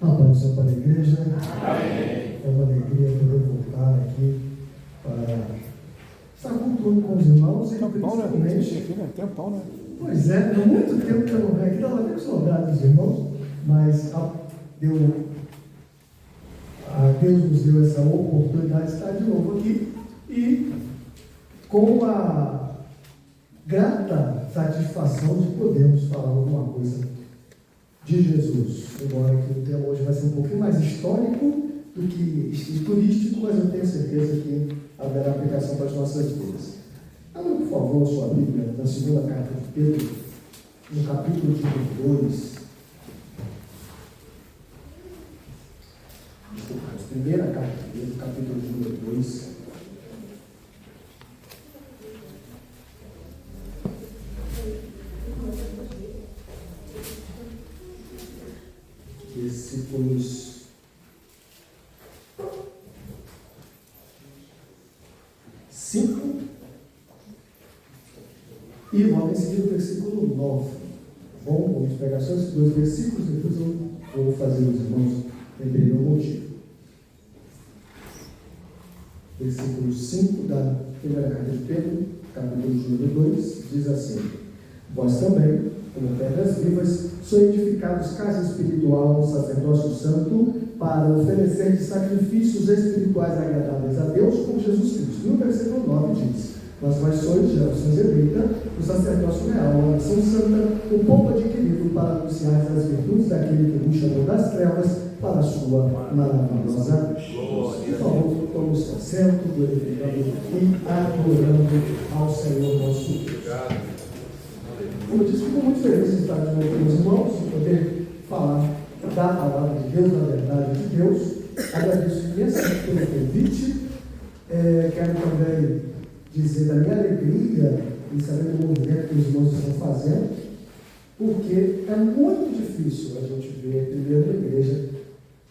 A paz do Senhor para a igreja. Amém. É uma alegria poder voltar aqui para estar cultuando com os irmãos e principalmente... Tempão, né? Pois é, há muito tempo que eu não venho aqui, estava até com saudade dos irmãos, mas Deus nos deu essa oportunidade de estar de novo aqui e com a grata satisfação de podermos falar alguma coisa de Jesus. Embora que o tema hoje vai ser um pouquinho mais histórico do que turístico, mas eu tenho certeza que haverá aplicação para as nossas vidas. Abra, por favor, sua Bíblia, na segunda carta de Pedro, no capítulo de número 2. Desculpa, a primeira carta de Pedro, capítulo de número 2. Versículos 5 e logo em seguida o versículo 9. Bom, vamos pegar só esses dois versículos, depois eu vou fazer os irmãos entenderem o motivo. Versículo 5 da primeira carta de Pedro, capítulo número 2, diz assim: Vós também, como pedras vivas, sois edificados casa espiritual no sacerdócio santo, para oferecer sacrifícios espirituais agradáveis a Deus por Jesus Cristo. E o versículo 9 diz: Mas vós sois gerações eleita, o sacerdócio real, a nação santa, o povo adquirido para anunciar as virtudes daquele que nos chamou das trevas para a sua maravilhosa luz. Por favor, tome o seu assento, glorificando e adorando ao Senhor nosso Deus. Como eu disse, fico muito feliz de estar de novo com os irmãos, de poder falar da palavra de Deus, da verdade de Deus. Agradeço imensamente pelo convite. Quero também dizer da minha alegria em saber do movimento que os irmãos estão fazendo, porque é muito difícil a gente ver, primeiro, na igreja,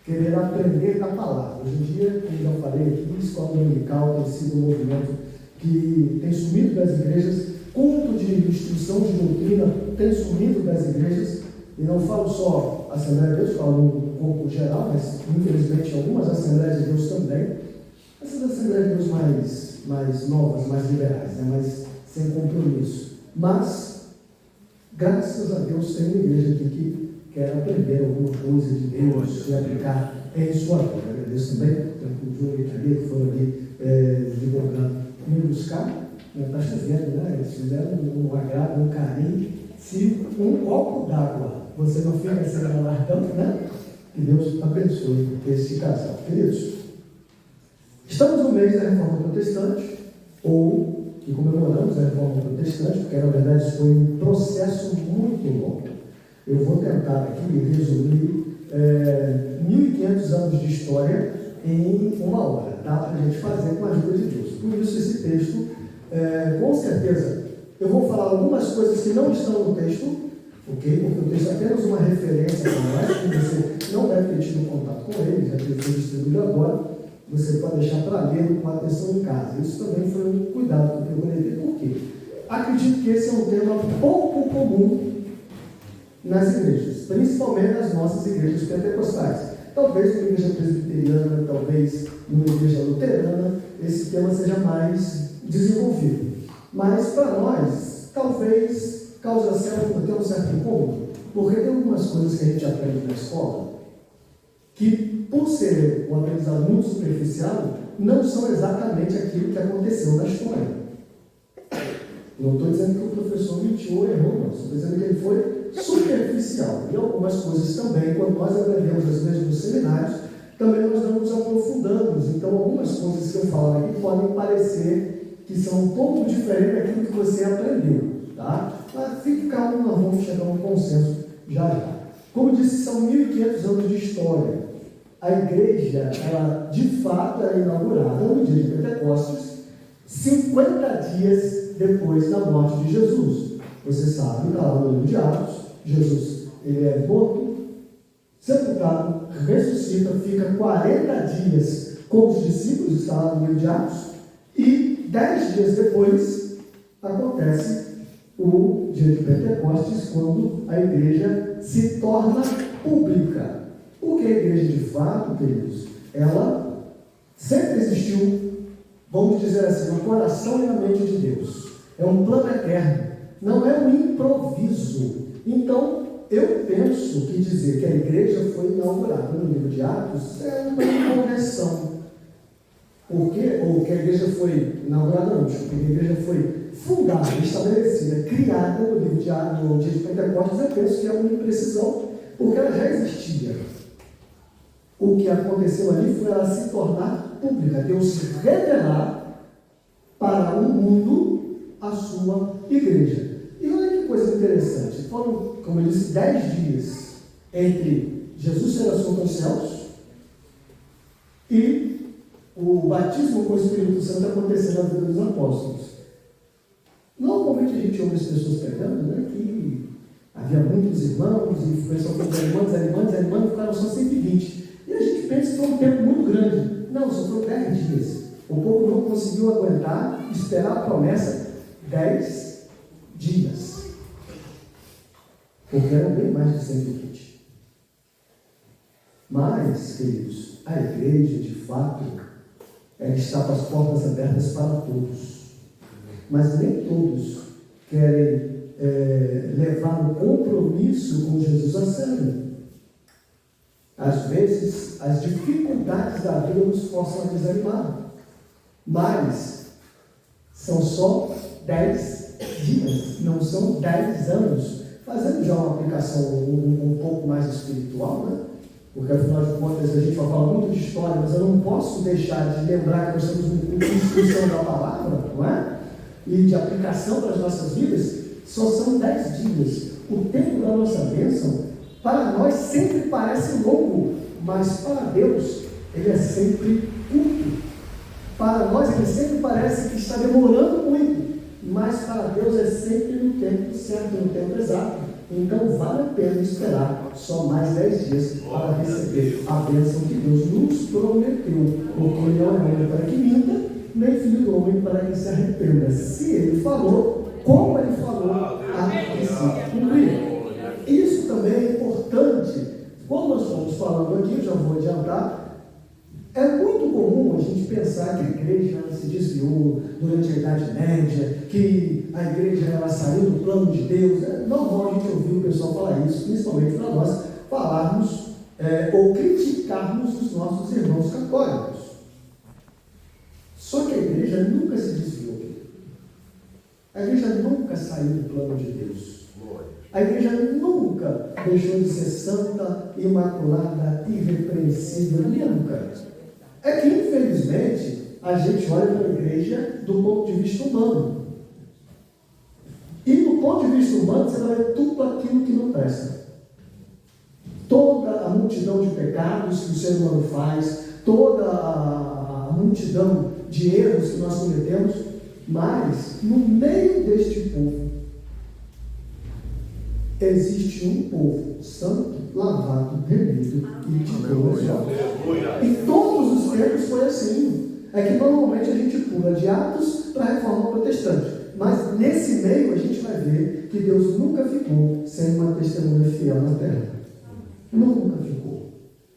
querer aprender da palavra. Hoje em dia, como já falei aqui, a escola dominical tem sido um movimento que tem sumido das igrejas. Culto de instrução de doutrina tem sumido das igrejas, e não falo só Assembleia de Deus, falo no corpo geral, mas infelizmente algumas Assembleias de Deus também. Essas Assembleias de Deus mais novas, mais liberais, né? Mais sem compromisso. Mas, graças a Deus, tem uma igreja aqui que quer aprender alguma coisa de Deus e aplicar em sua vida. Agradeço também o Júnior e a Lia que foram ali divulgando, me buscar. Está chovendo, né? Eles fizeram um agrado, um carinho. Se um copo d'água você não fica sem alargando, né? Que Deus abençoe esse casal. Queridos, estamos no mês da Reforma Protestante, ou que comemoramos a Reforma Protestante, porque na verdade isso foi um processo muito longo. Eu vou tentar aqui resumir 1.500 anos de história em uma hora, tá? Para a gente fazer com a ajuda de Deus. Por isso esse texto, com certeza, eu vou falar algumas coisas que não estão no texto, ok? Porque o texto é apenas uma referência para nós, que você não deve ter tido contato com ele, já que ele foi distribuído agora, você pode deixar para ler com atenção em casa. Isso também foi um cuidado que eu procurei ter. Por quê? Acredito que esse é um tema pouco comum nas igrejas, principalmente nas nossas igrejas pentecostais. Talvez numa igreja presbiteriana, talvez numa igreja luterana, esse tema seja mais desenvolvido. Mas para nós, talvez cause até um certo incômodo, porque tem algumas coisas que a gente aprende na escola que, por ser um aprendizado muito superficial, não são exatamente aquilo que aconteceu na história. Não estou dizendo que o professor mentiu ou errou, não. Estou dizendo que ele foi superficial. E algumas coisas também, quando nós aprendemos, às vezes, nos seminários, também nós não nos aprofundamos. Então, algumas coisas que eu falo aqui podem parecer que são um pouco diferentes daquilo que você aprendeu, tá? Mas fique calmo, nós vamos chegar a um consenso já já. Como disse, são 1.500 anos de história. A igreja, ela de fato é inaugurada no dia de Pentecostes, 50 dias depois da morte de Jesus. Você sabe, está lá no livro de Atos, Jesus ele é morto, sepultado, ressuscita, fica 40 dias com os discípulos, está lá no livro de Atos, e 10 dias depois acontece o dia de Pentecostes, quando a igreja se torna pública. Porque a igreja, de fato, queridos, ela sempre existiu, vamos dizer assim, no coração e na mente de Deus. É um plano eterno, não é um improviso. Então, eu penso que dizer que a igreja foi inaugurada no livro de Atos é uma correção. Por quê? Ou que a igreja foi inaugurada, não, porque a igreja foi fundada, estabelecida, criada no livro de Atos, no dia de Pentecostes, eu penso que é uma imprecisão, porque ela já existia. O que aconteceu ali foi ela se tornar pública, Deus se revelar para o mundo a sua igreja. E olha que coisa interessante, foram, como eu disse, 10 dias entre Jesus ser assunto aos céus e o batismo com o Espírito Santo acontecendo na vida dos apóstolos. Normalmente a gente ouve as pessoas pregando, né, que havia muitos irmãos e o pessoal foi desanimando, ficaram só 120. E a gente pensa que foi um tempo muito grande. Não, só foram 10 dias. O povo não conseguiu aguentar, esperar a promessa 10 dias. Porque eram bem mais de 120. Mas, queridos, a igreja, de fato, ela está com as portas abertas para todos. Mas nem todos querem levar o compromisso com Jesus a sério. Às vezes, as dificuldades da vida nos forçam a desanimar. Mas são só 10 dias, não são 10 anos. Fazendo já uma aplicação um pouco mais espiritual, né? Porque afinal de contas a gente vai falar muito de história, mas eu não posso deixar de lembrar que nós estamos no culto de instrução da palavra, não é? E de aplicação para as nossas vidas. Só são 10 dias. O tempo da nossa bênção, para nós, sempre parece longo, mas para Deus, ele é sempre curto. Para nós, ele sempre parece que está demorando muito, mas para Deus é sempre no tempo certo, no tempo exato. Então, vale a pena esperar só mais 10 dias para receber a bênção que Deus nos prometeu, porque ele não é homem para que minta, nem filho do homem para que se arrependa. Se ele falou, como ele falou, há de se cumprir. Isso também é importante. Quando nós estamos falando aqui, eu já vou adiantar, é muito comum a gente pensar que a igreja ela se desviou durante a Idade Média, que a igreja ela saiu do plano de Deus. É normal a gente ouvir o pessoal falar isso, principalmente para nós falarmos ou criticarmos os nossos irmãos católicos. Só que a igreja nunca se desviou. A igreja nunca saiu do plano de Deus. A igreja nunca deixou de ser santa, imaculada, irrepreensível. Nunca. É que, infelizmente, a gente olha para a igreja do ponto de vista humano. E do ponto de vista humano, você vai ver tudo aquilo que não presta. Toda a multidão de pecados que o ser humano faz, toda a multidão de erros que nós cometemos, mas, no meio deste povo, existe um povo santo, lavado, remido e de boas obras. E todos os tempos foi assim. É que normalmente a gente pula de Atos para a Reforma Protestante. Mas nesse meio a gente vai ver que Deus nunca ficou sem uma testemunha fiel na terra. Nunca ficou.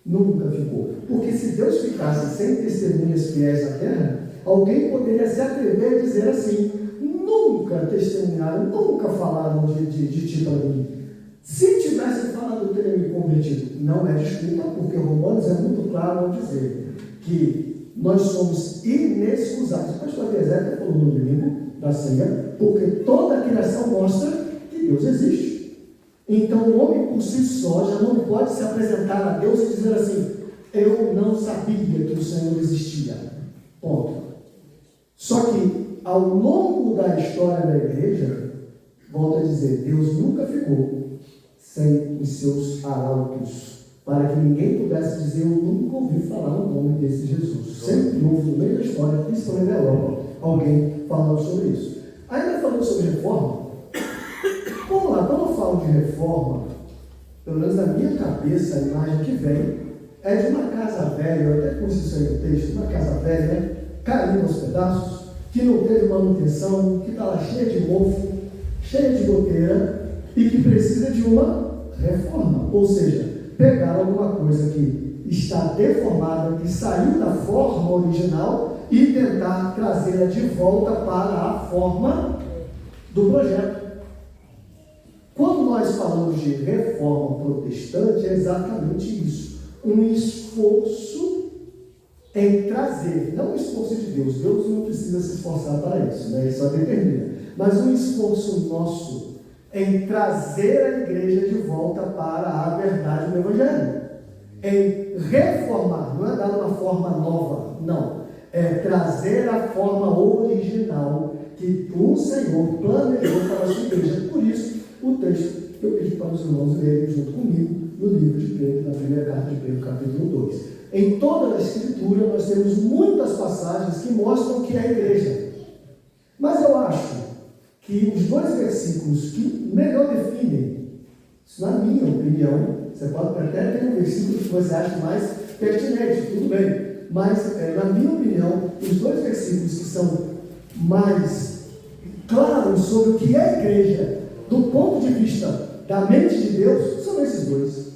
Nunca ficou. Porque se Deus ficasse sem testemunhas fiéis na terra, alguém poderia se atrever a dizer assim: nunca testemunharam, nunca falaram de ti para mim. Se tivesse falado, eu teria me convertido. Não é desculpa, porque Romanos é muito claro ao dizer que nós somos inexcusáveis. O pastor Bezerra falou no domingo da ceia, porque toda a criação mostra que Deus existe. Então o homem por si só já não pode se apresentar a Deus e dizer assim: eu não sabia que o Senhor existia. Ponto. Só que ao longo da história da igreja, volto a dizer, Deus nunca ficou sem os seus arautos, para que ninguém pudesse dizer: eu nunca ouvi falar no nome desse Jesus. Sempre houve no meio da história, principalmente na Europa, alguém falando sobre isso. Ainda falando sobre reforma, vamos lá, quando eu falo de reforma, pelo menos na minha cabeça, a imagem que vem é de uma casa velha, eu até pus isso aí no texto, uma casa velha, caindo aos pedaços, que não teve manutenção, que está lá cheia de mofo, cheia de goteira, e que precisa de uma reforma. Ou seja, pegar alguma coisa que está deformada, que saiu da forma original, e tentar trazê-la de volta para a forma do projeto. Quando nós falamos de reforma protestante, é exatamente isso. Um esforço em trazer, não um esforço de Deus. Deus não precisa se esforçar para isso, né? Ele só determina. Mas um esforço nosso em trazer a igreja de volta para a verdade do Evangelho. Em reformar, não é dar uma forma nova, não. É trazer a forma original que o Senhor planejou para a sua igreja. Por isso, o texto que eu pedi para os irmãos lerem junto comigo no livro de Pedro, na primeira carta de Pedro, capítulo 2. Em toda a Escritura, nós temos muitas passagens que mostram que é a igreja. Mas eu acho que os dois versículos que melhor definem, isso na minha opinião, você pode até ter um versículo que você acha mais pertinente, tudo bem. Mas, na minha opinião, os dois versículos que são mais claros sobre o que é a igreja, do ponto de vista da mente de Deus, são esses dois.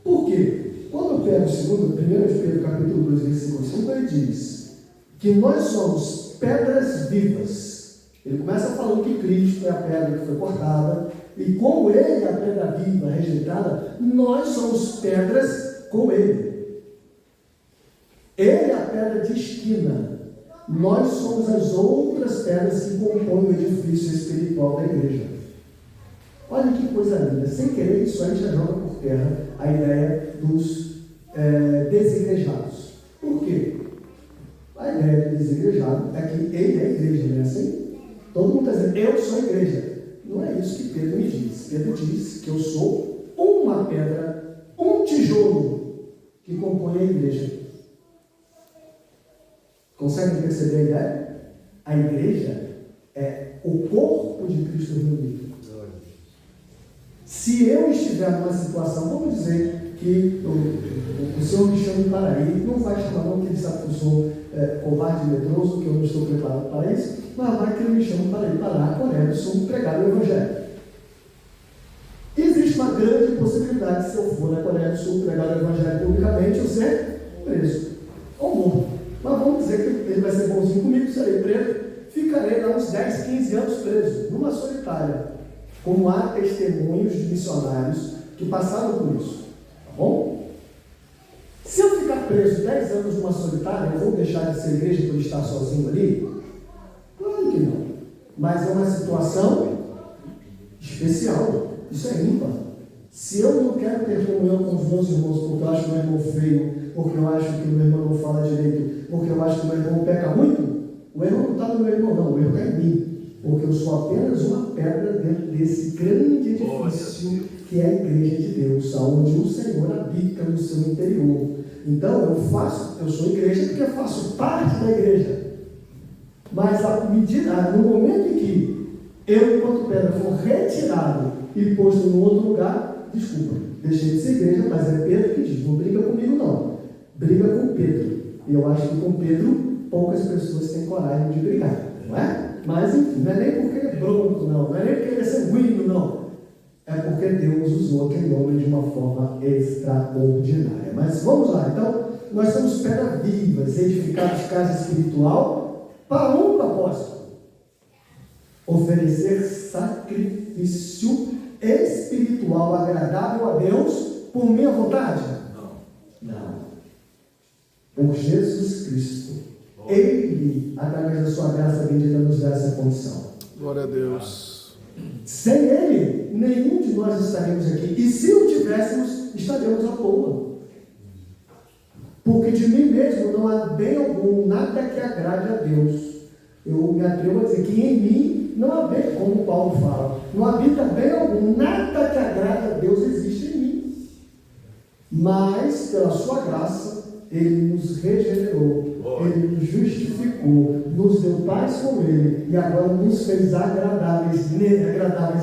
Por quê? Quando eu pego o 1 Pedro capítulo 2, versículo 5, ele diz que nós somos pedras vivas. Ele começa falando que Cristo é a pedra que foi cortada, e como Ele é a pedra viva, rejeitada, nós somos pedras com Ele. Ele é a pedra de esquina. Nós somos as outras pedras que compõem o edifício espiritual da igreja. Olha que coisa linda. Sem querer, isso aí já joga por terra a ideia dos desigrejados. Por quê? A ideia do desigrejado é que ele é a igreja, não é assim? Todo mundo está dizendo, eu sou a igreja. Não é isso que Pedro me diz. Pedro diz que eu sou uma pedra, um tijolo que compõe a igreja. Conseguem perceber a ideia? A igreja é o corpo de Cristo reunido. Se eu estiver numa situação, vamos dizer que o Senhor me chama para ir, não vai chamar não, que ele sabe que eu sou covarde e medroso, que eu não estou preparado para isso, mas vai que ele me chama para ir para a Coreia do Sul pregar o Evangelho. Existe uma grande possibilidade, se eu for na Coreia do Sul pregar o Evangelho publicamente, eu ser preso ou morto. Mas vamos dizer que ele vai ser bonzinho comigo, serei preso, ficarei lá uns 10, 15 anos preso, numa solitária. Como há testemunhos de missionários que passaram por isso. Tá bom? Se eu ficar preso 10 anos numa solitária, eu vou deixar de ser igreja por estar sozinho ali? Claro que não. Mas é uma situação especial. Isso é ímpar. Se eu não quero ter comunhão com os meus irmãos porque eu acho meu irmão feio, porque eu acho que o meu irmão não fala direito, porque eu acho que o meu irmão peca muito, o erro não está no meu irmão, não, o erro está em mim. Porque eu sou apenas uma pedra dentro desse grande edifício que é a igreja de Deus, onde o Senhor habita no seu interior. Então eu sou igreja porque eu faço parte da igreja. Mas no momento em que eu, enquanto pedra, for retirado e posto em outro lugar, desculpa, deixei de ser igreja, mas é Pedro que diz, não briga comigo não, briga com Pedro. E eu acho que com Pedro poucas pessoas têm coragem de brigar, não é? Mas enfim, não é nem porque ele é bronco, não é nem porque ele é sanguíneo, não. É porque Deus usou aquele homem de uma forma extraordinária. Mas vamos lá, então, nós somos pedras vivas, edificados casa espiritual, para um propósito: oferecer sacrifício espiritual agradável a Deus por minha vontade? Não. Por Jesus Cristo. Ele, através da sua graça bendita, nos dá essa condição. Glória a Deus. Sem Ele, nenhum de nós estaríamos aqui. E se o tivéssemos, estaríamos à toa. Porque de mim mesmo não há bem algum, nada que agrade a Deus. Eu me atrevo a dizer que em mim não há bem, como Paulo fala, não habita bem algum, nada que agrade a Deus existe em mim. Mas, pela sua graça, Ele nos regenerou, Ele nos justificou, nos deu paz com Ele e agora nos fez agradáveis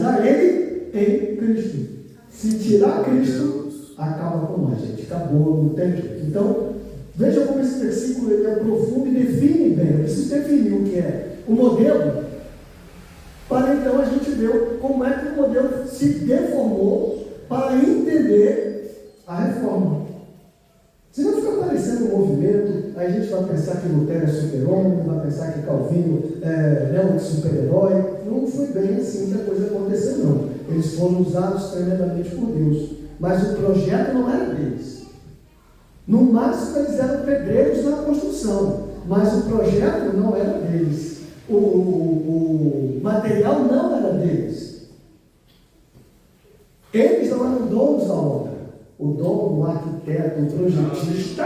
a Ele em Cristo. Se tirar Cristo, acaba com nós, gente. Acabou, não tem jeito. Então, veja como esse versículo ele é profundo e define bem. Eu preciso definir o que é o modelo, para então a gente ver como é que o modelo se deformou para entender a reforma. Senão fica parecendo um movimento, aí a gente vai pensar que Lutero é super-homem, vai pensar que Calvino é um super-herói. Não foi bem assim que a coisa aconteceu, não. Eles foram usados tremendamente por Deus, mas o projeto não era deles. No máximo eles eram pedreiros na construção, mas o projeto não era deles. O material não era deles. Eles não eram donos da obra. O dono, o arquiteto, o projetista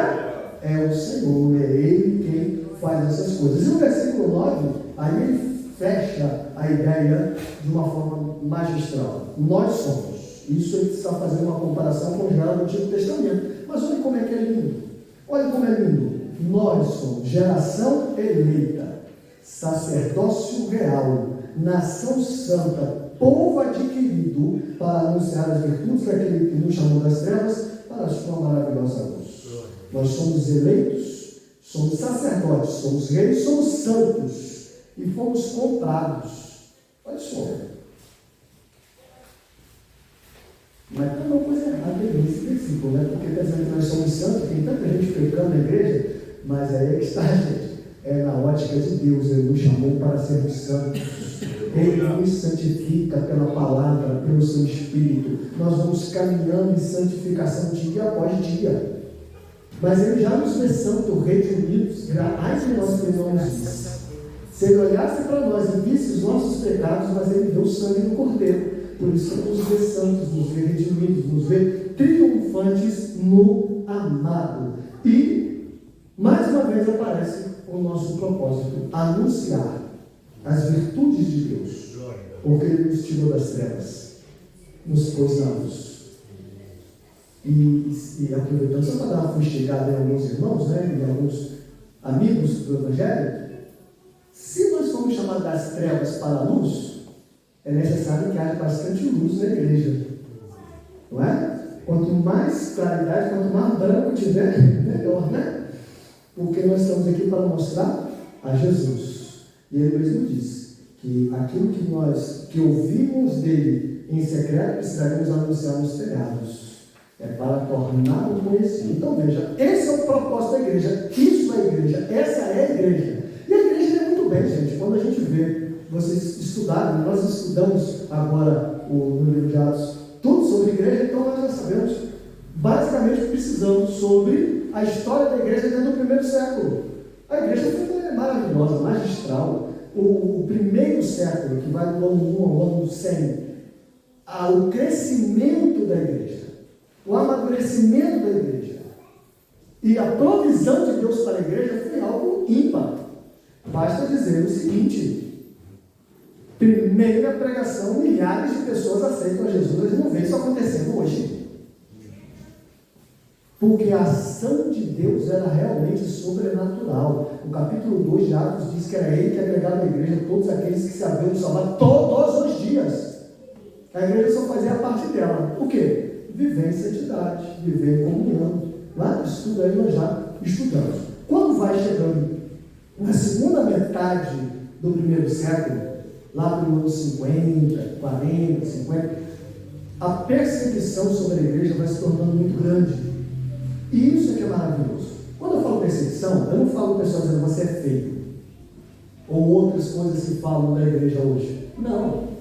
é o Senhor, é Ele quem faz essas coisas. E o versículo 9, aí ele fecha a ideia de uma forma magistral. Nós somos. Isso ele está fazendo uma comparação com o Israel do Antigo Testamento. Mas olha como é que é lindo. Olha como é lindo. Nós somos geração eleita, sacerdócio real, nação santa, povo adquirido para anunciar as virtudes daquele que nos chamou das trevas para a sua maravilhosa luz. Nós somos eleitos, somos sacerdotes, somos reis, somos santos e fomos comprados. Olha só. Mas tem uma coisa errada nesse versículo, né? Porque está dizendo que nós somos santos, tem tanta gente pecando na igreja, mas aí é que está, gente. É na ótica de Deus, Ele nos chamou para sermos santos. Ele nos santifica pela palavra, pelo seu Espírito. Nós vamos caminhando em santificação dia após dia. Mas Ele já nos vê santos, redimidos, ai de nós que não nos visse. Se Ele olhasse para nós e visse os nossos pecados, mas Ele vê o sangue do Cordeiro. Por isso Ele nos vê santos, nos vê redimidos, nos vê triunfantes no amado. E, mais uma vez, aparece o nosso propósito: anunciar as virtudes de Deus, porque Ele nos tirou das trevas, nos pôs na luz. E aproveitando, só para dar uma fustigada em alguns irmãos, né, em alguns amigos do Evangelho, se nós formos chamados das trevas para a luz, é necessário que haja bastante luz na igreja, não é? Quanto mais claridade, quanto mais branco tiver, melhor, né? Porque nós estamos aqui para mostrar a Jesus. E Ele mesmo diz que aquilo que ouvimos dele em secreto, precisaremos anunciar nos telhados. É para torná-lo conhecido. Então veja, esse é o propósito da igreja. Isso é a igreja. Essa é a igreja. E a igreja é muito bem, gente. Quando a gente vê, vocês estudaram, nós estudamos agora no livro de Atos tudo sobre a igreja, então nós já sabemos basicamente o que precisamos sobre a história da igreja desde o primeiro século. A igreja foi maravilhosa, magistral. O primeiro século, que vai do ano 1 ao ano 100, o crescimento da igreja, o amadurecimento da igreja e a provisão de Deus para a igreja foi algo ímpar. Basta dizer o seguinte: primeira pregação, milhares de pessoas aceitam a Jesus. Eles não veem isso acontecendo hoje. Porque a ação de Deus era realmente sobrenatural. O capítulo 2 de Atos diz que era Ele que agregava à igreja todos aqueles que se haviam salvar todos os dias. A igreja só fazia a parte dela. O quê? Viver em santidade, viver em comunhão. Lá estuda aí, nós já estudamos. Quando vai chegando na segunda metade do primeiro século, lá para o ano 50, 40, 50, a perseguição sobre a igreja vai se tornando muito grande. E isso é que é maravilhoso. Quando eu falo perseguição, eu não falo pessoal dizendo você é feio, ou outras coisas que falam da igreja hoje. Não.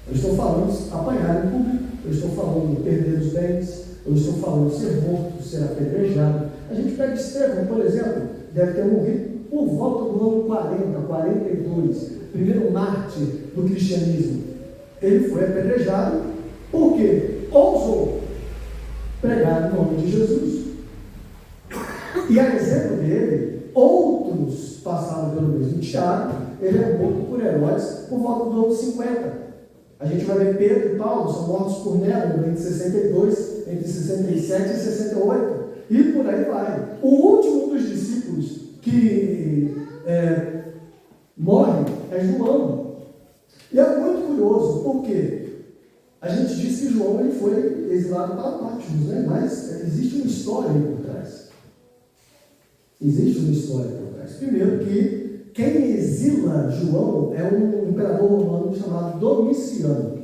Eu estou falando de apanhar em público, eu estou falando de perder os bens, eu estou falando de ser morto, de ser apedrejado. A gente pega Estevão, por exemplo, deve ter morrido por volta do ano 40, 42, primeiro mártir do cristianismo. Ele foi apedrejado porque ousou pregar no nome de Jesus. E a exemplo dele, outros passaram pelo mesmo. Tiago, ele é morto por Herodes por volta do ano 50. A gente vai ver Pedro e Paulo são mortos por Nero entre 62, entre 67 e 68. E por aí vai. O último dos discípulos que morre é João. E é muito curioso, porque a gente diz que João ele foi exilado para Patmos, né? Mas existe uma história aí por trás. Existe uma história por trás. Primeiro que quem exila João é um imperador romano chamado Domiciano.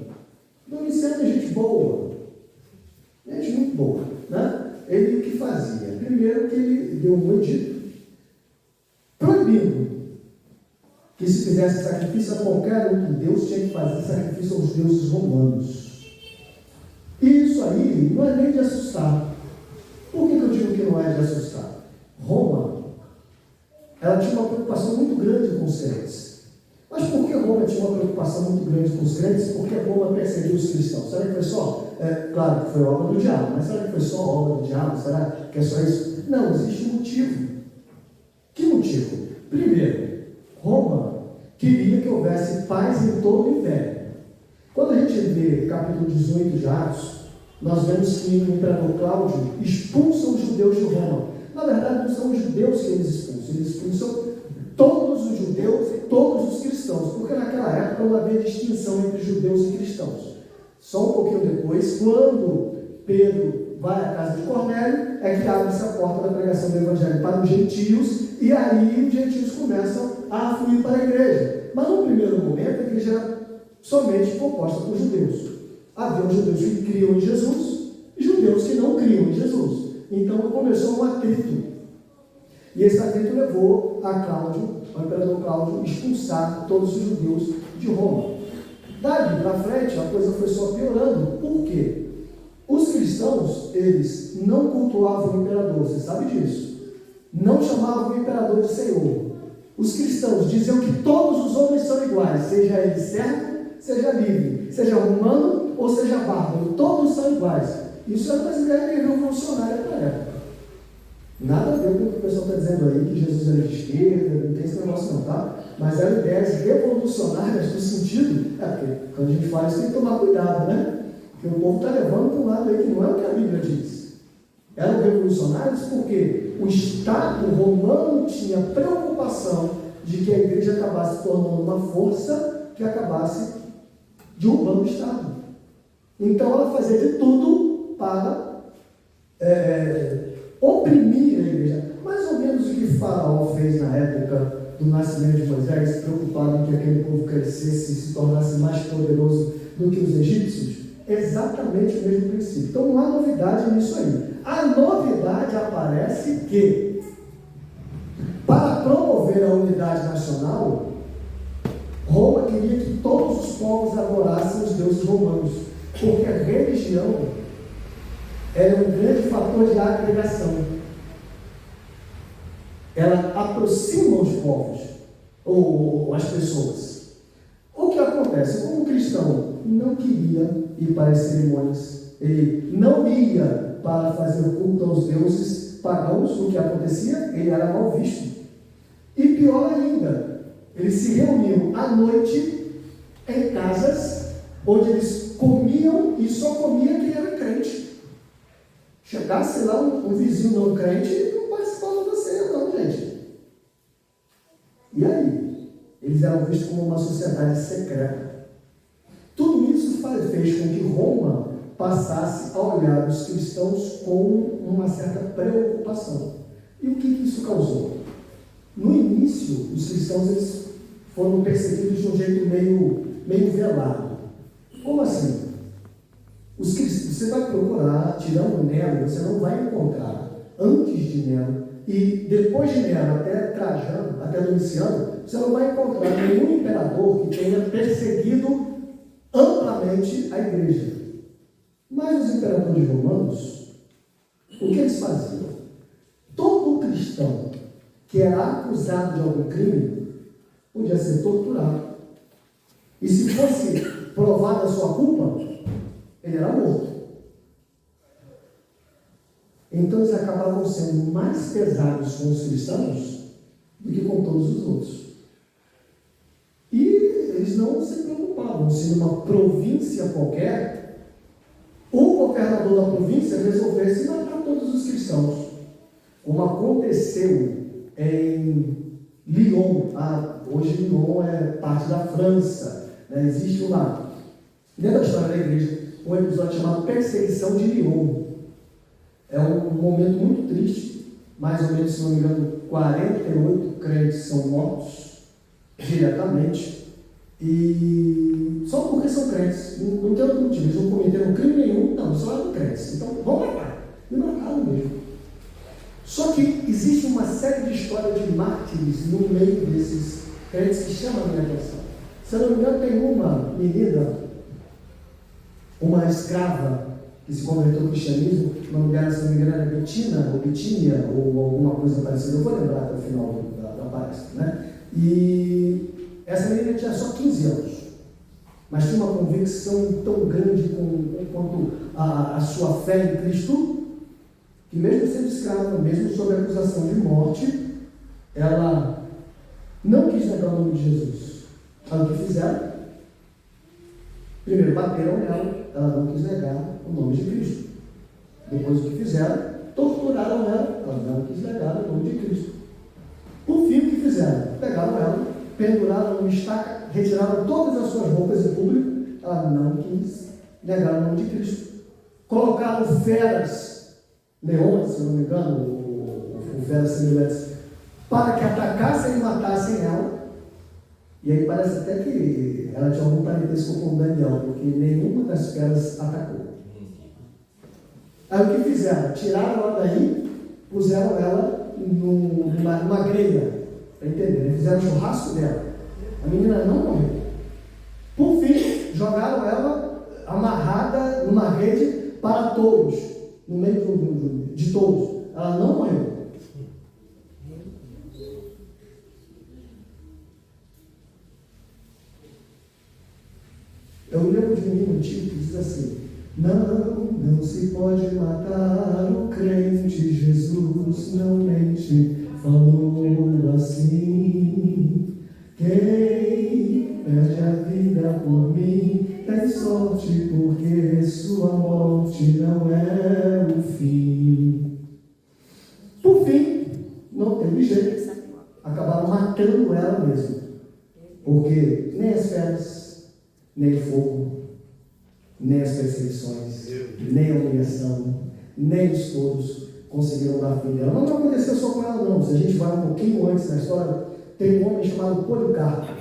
Domiciano é gente boa, gente muito boa, né? Ele o que fazia? Primeiro que ele deu um edito proibindo que se fizesse sacrifício a qualquer um, que Deus tinha que fazer sacrifício aos deuses romanos. E isso aí não é nem de assustar. Por que eu digo que não é de assustar? Roma, ela tinha uma preocupação muito grande com os crentes. Mas por que Roma tinha uma preocupação muito grande com os crentes? Porque Roma perseguiu os cristãos. Será que foi só? Claro que foi obra do diabo, mas será que foi só obra do diabo? Será que é só isso? Não, existe um motivo. Que motivo? Primeiro, Roma queria que houvesse paz em todo o Império. Quando a gente vê capítulo 18 de Atos, nós vemos que o imperador Cláudio expulsa os judeus de Roma. Na verdade, não são os judeus que eles expulsam todos os judeus e todos os cristãos, porque naquela época não havia distinção entre judeus e cristãos. Só um pouquinho depois, quando Pedro vai à casa de Cornélio, é que abre-se a porta da pregação do Evangelho para os gentios, e aí os gentios começam a fluir para a igreja. Mas no primeiro momento, a igreja era somente composta por judeus. Havia judeus que criam em Jesus e judeus que não criam em Jesus. Então começou um atrito. E esse atrito levou a Cláudio, o imperador Cláudio, expulsar todos os judeus de Roma. Daí para frente, a coisa foi só piorando. Por quê? Os cristãos, eles não cultuavam o imperador, você sabe disso. Não chamavam o imperador de Senhor. Os cristãos diziam que todos os homens são iguais, seja ele servo, seja livre, seja romano ou seja bárbaro, todos são iguais. Isso é uma ideia revolucionária para a época. Nada a ver com o que o pessoal está dizendo aí, que Jesus era de esquerda, não tem esse negócio não, tá? Mas eram ideias revolucionárias no sentido, porque quando a gente fala isso tem que tomar cuidado, né? Porque o povo está levando para um lado aí que não é o que a Bíblia diz. Eram revolucionários porque o Estado romano tinha preocupação de que a igreja acabasse se tornando uma força que acabasse derrubando o Estado. Então ela fazia de tudo para oprimir a igreja. Mais ou menos o que Faraó fez na época do nascimento de Moisés, preocupado em que aquele povo crescesse e se tornasse mais poderoso do que os egípcios. Exatamente o mesmo princípio. Então não há novidade nisso aí. A novidade aparece que, para promover a unidade nacional, Roma queria que todos os povos adorassem os deuses romanos, porque a religião era um grande fator de agregação. Ela aproxima os povos, ou as pessoas. O que acontece? Como o cristão não queria ir para as cerimônias, ele não ia para fazer culto aos deuses pagãos, o que acontecia? Ele era mal visto. E pior ainda, eles se reuniam à noite em casas onde eles comiam e só comia quem era crente. Chegasse lá um vizinho não crente, ele não participava da ceia não, gente. E aí? Eles eram vistos como uma sociedade secreta. Tudo isso fez com que Roma passasse a olhar os cristãos com uma certa preocupação. E o que isso causou? No início, os cristãos eles foram perseguidos de um jeito meio velado. Como assim? Os cristãos, você vai procurar, tirando Nero, você não vai encontrar, antes de Nero e depois de Nero, até Trajano, até Domiciano, você não vai encontrar nenhum imperador que tenha perseguido amplamente a igreja. Mas os imperadores romanos, o que eles faziam? Todo cristão que era acusado de algum crime podia ser torturado. E se fosse provada a sua culpa, ele era morto. Então eles acabavam sendo mais pesados com os cristãos do que com todos os outros. E eles não se preocupavam se numa província qualquer o governador da província resolvesse matar todos os cristãos, como aconteceu em Lyon. Hoje Lyon é parte da França, né? Existe dentro da história da igreja, um episódio chamado Perseguição de Lyon. É um momento muito triste, mais ou menos, se não me engano, 48 crentes são mortos diretamente, e só porque são crentes, não tem outro motivo, eles não cometeram crime nenhum, não, só eram crentes. Então, vamos matar. e mataram mesmo. Só que existe uma série de histórias de mártires no meio desses crentes que chamam a minha atenção. Se eu não me engano, tem uma menina, uma escrava, que se converteu ao cristianismo, o nome dela, se não me engano, era Betina, ou Betinia, ou alguma coisa parecida, eu vou lembrar até o final da palestra, né? E essa menina tinha só 15 anos, mas tinha uma convicção tão grande quanto a sua fé em Cristo, que mesmo sendo escrava, mesmo sob acusação de morte, ela não quis negar o nome de Jesus. Aí o que fizeram? Primeiro bateram nela, ela não quis negar o nome de Cristo. Depois o que fizeram? Torturaram ela não quis negar o nome de Cristo. Por fim, o que fizeram? Pegaram ela, penduraram numa estaca, retiraram todas as suas roupas em público, ela não quis negar o nome de Cristo. Colocaram feras, leões, se não me engano, ou feras semelhantes, para que atacassem e matassem ela. E aí parece até que ela tinha algum parentesco com Daniel, porque nenhuma das feras atacou. Aí o que fizeram? Tiraram ela daí, puseram ela numa grelha, para entender, né? Fizeram o churrasco dela. A menina não morreu. Por fim, jogaram ela amarrada numa rede para touros, no meio de touros. Ela não morreu. Eu lembro de um hino antigo que diz assim: não se pode matar o crente, Jesus não mente, falou assim. Quem perde a vida por mim tem sorte, porque sua morte não é o fim. Por fim, não teve jeito, acabaram matando ela mesmo, porque nem as feras, nem o fogo, nem as perseguições, nem a humilhação, nem os todos conseguiram dar fim dela. Não aconteceu só com ela, não. Se a gente vai um pouquinho antes na história, tem um homem chamado Policarpo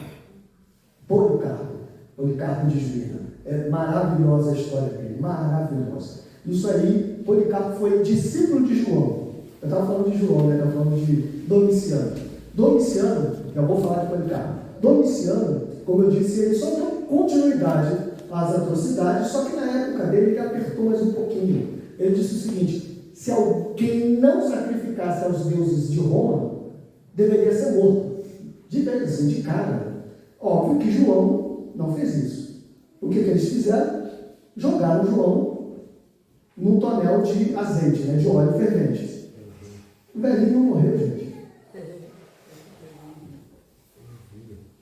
de Esmirna. É maravilhosa a história dele, maravilhosa. Isso aí, Policarpo foi discípulo de João. Eu estava falando de João, né? Eu estava falando de Domiciano. Domiciano, eu vou falar de Policarpo. Domiciano, como eu disse, ele só deu continuidade às atrocidades, só que na época dele ele apertou mais um pouquinho. Ele disse o seguinte: se alguém não sacrificasse aos deuses de Roma, deveria ser morto. De vez, assim, de cara. Óbvio que João não fez isso. O que eles fizeram? Jogaram João num tonel de azeite, né, de óleo fervente. O velhinho não morreu, gente.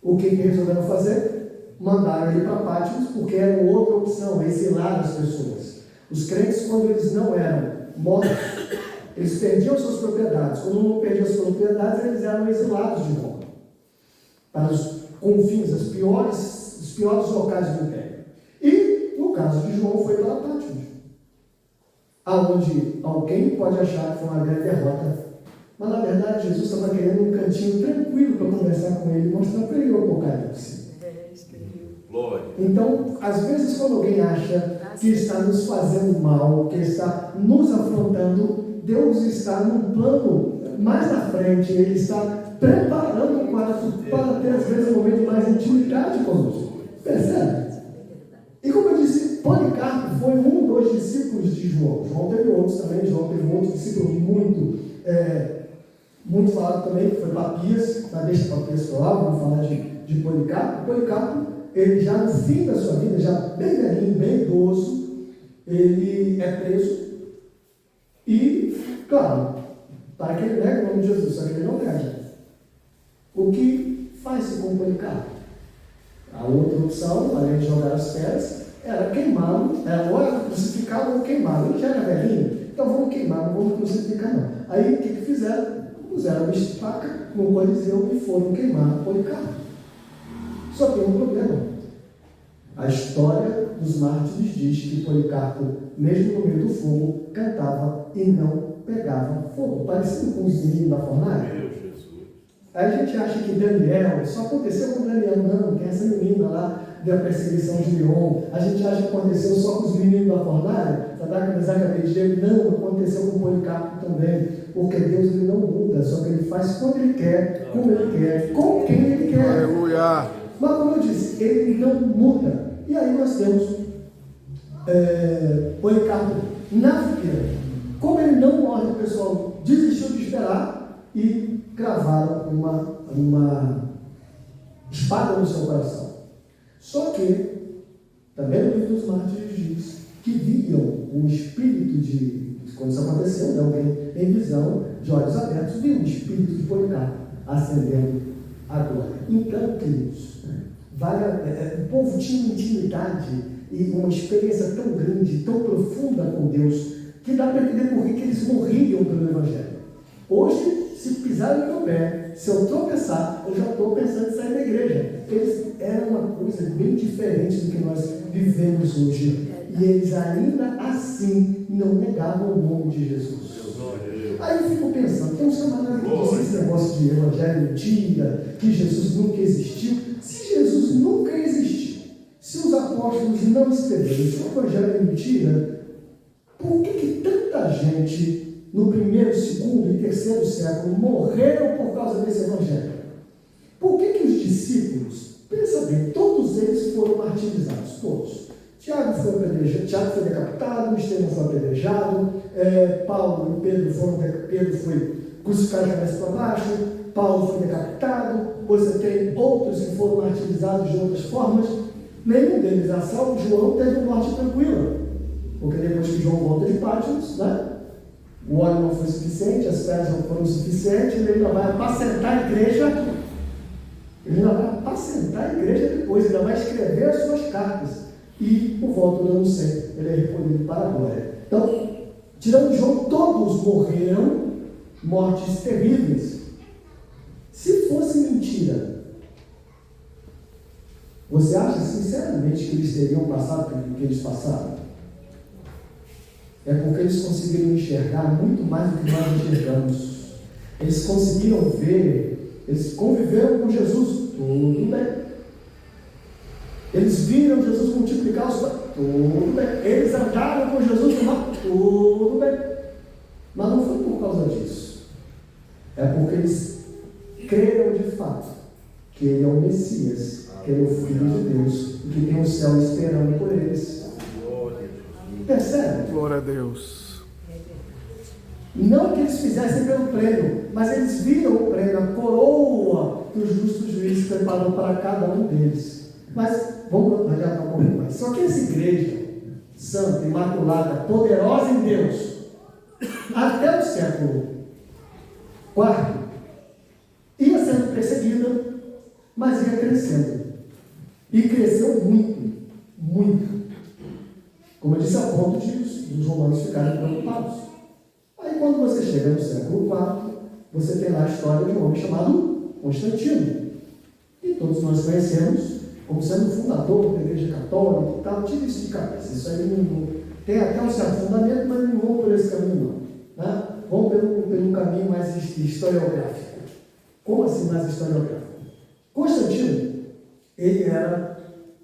O que resolveram fazer? Mandaram ele para Patmos, porque era outra opção, exilar as pessoas. Os crentes, quando eles não eram mortos, eles perdiam suas propriedades. Quando não perdiam suas propriedades, eles eram exilados de Roma, para os confins, os piores locais do império. E, no caso de João, foi para Patmos, aonde alguém pode achar que foi uma grande derrota. Mas, na verdade, Jesus estava querendo um cantinho tranquilo para conversar com ele e mostrar para ele o Apocalipse. Então, às vezes, quando alguém acha que está nos fazendo mal, que está nos afrontando, Deus está num plano mais na frente, Ele está preparando o quarto para ter, às vezes, um momento mais de intimidade conosco. Percebe? E como eu disse, Policarpo foi um dos discípulos de João. João teve outros também, João teve outros discípulos muito falado também, que foi Papias, mas deixa Papias falar, vamos falar de Policarpo. Policarpo, ele já no fim da sua vida, já bem velhinho, bem idoso, ele é preso e, claro, para que ele negue o nome de Jesus, só que ele não nega. O que faz-se com Policarpo? A outra opção, além de jogar as pedras, era queimá-lo, ou era crucificá-lo ou queimá-lo. Ele já era velhinho, então vamos queimar, não vamos crucificar não. Aí o que fizeram? Puseram uma estaca no Coliseu e foram queimar Policarpo. Só tem um problema. A história dos mártires diz que Policarpo, mesmo no meio do fogo, cantava e não pegava fogo, parecido com os meninos da fornalha. Aí a gente acha que Daniel, só aconteceu com Daniel, não, tem essa menina lá, da perseguição de Leon. A gente acha que aconteceu só com os meninos da fornalha, Sadraque, Mesaque e Abednego. Não, aconteceu com Policarpo também, porque Deus ele não muda, só que ele faz quando ele quer, como ele quer, com quem ele quer. Aleluia! Mas como eu disse, ele não muda. E aí nós temos Policarpo na fogueira. Como ele não morre, o pessoal desistiu de esperar e cravaram uma espada no seu coração. Só que, também no livro dos Mártires diz que viam o espírito de, quando isso aconteceu, né, alguém em visão, de olhos abertos, viu o espírito de Policarpo ascendendo a glória. Então, queridos, o povo tinha uma intimidade e uma experiência tão grande, tão profunda com Deus, que dá para entender por que eles morriam pelo Evangelho. Hoje, se pisar no meu pé, se eu tropeçar, eu já estou pensando em sair da igreja. Eles eram uma coisa bem diferente do que nós vivemos hoje. E eles ainda assim não negavam o nome de Jesus. Aí eu fico pensando, tem uns camaradas que dizem esse negócio de evangelho mentira, que Jesus nunca existiu. Se Jesus nunca existiu, se os apóstolos não escreveram, se o evangelho é mentira, por que tanta gente no primeiro, segundo e terceiro século morreram por causa desse evangelho? Por que os discípulos, pensa bem, todos eles foram martirizados, todos. Tiago foi apedrejado, Tiago foi decapitado, Estevão foi apedrejado, Paulo e Pedro foi crucificado de cabeça para baixo, Paulo foi decapitado, você tem outros que foram martirizados de outras formas, nenhum deles a salvo. João teve uma morte tranquila, porque depois que João volta de Patmos, né? O óleo não foi suficiente, as pedras não foram suficientes, ele ainda vai apacentar a igreja, depois, ainda vai escrever as suas cartas. E por volta do ano 100, ele é recolhido para a glória. Então, tirando João, todos morreram mortes terríveis. Se fosse mentira, você acha sinceramente que eles teriam passado pelo que eles passaram? É porque eles conseguiram enxergar muito mais do que nós enxergamos. Eles conseguiram ver, eles conviveram com Jesus, tudo bem. Eles viram Jesus multiplicar os pães, tudo bem. Eles andaram com Jesus no mar, tudo bem. Mas não foi por causa disso. É porque eles creram de fato que Ele é o Messias, que Ele é o Filho de Deus e que tem o céu esperando por eles. Percebe? Glória a Deus. Não que eles fizessem pelo prêmio, mas eles viram o prêmio, a coroa que o justo juiz preparou para cada um deles. Mas vamos adiantar um pouquinho mais. Só que essa igreja santa, imaculada, poderosa em Deus, até o século IV, ia sendo perseguida, mas ia crescendo. E cresceu muito, muito. Como eu disse, a ponto de os romanos ficarem preocupados. Aí quando você chega no século IV, você tem lá a história de um homem chamado Constantino. E todos nós conhecemos como sendo fundador da Igreja Católica e tal. Tira isso de cabeça. Isso aí não tem até um certo fundamento, mas não vão por esse caminho não. Né? Vão pelo caminho mais historiográfico. Como assim mais historiográfico? Constantino, ele era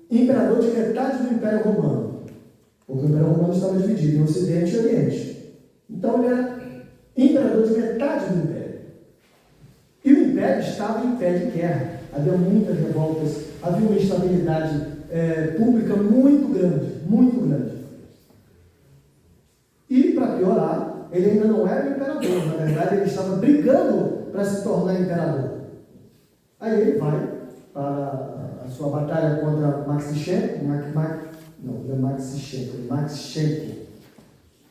imperador de metade do Império Romano. Porque o Império Romano estava dividido em Ocidente e Oriente. Então ele era imperador de metade do Império. E o Império estava em pé de guerra. Havia muitas revoltas, havia uma instabilidade pública muito grande, muito grande. E, para piorar, ele ainda não era o imperador. Na verdade, ele estava brigando para se tornar imperador. Aí ele vai para a sua batalha contra Maxichenko. Não é Maxichenko, é Maxichenko.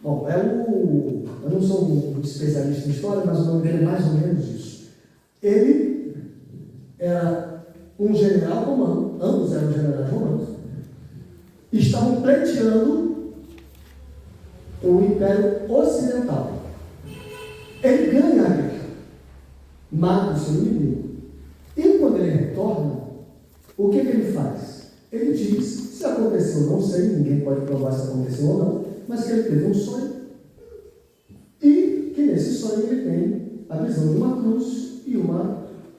Bom, eu não sou um especialista em história, mas o nome dele é mais ou menos isso. Ele era um general romano, ambos eram generais romanos, e estavam pleiteando o Império Ocidental. Ele ganha a guerra, mata o seu inimigo. E quando ele retorna, o que ele faz? Ele diz, se aconteceu, não sei, ninguém pode provar se aconteceu ou não, mas que ele teve um sonho, e que nesse sonho ele tem a visão de uma cruz, e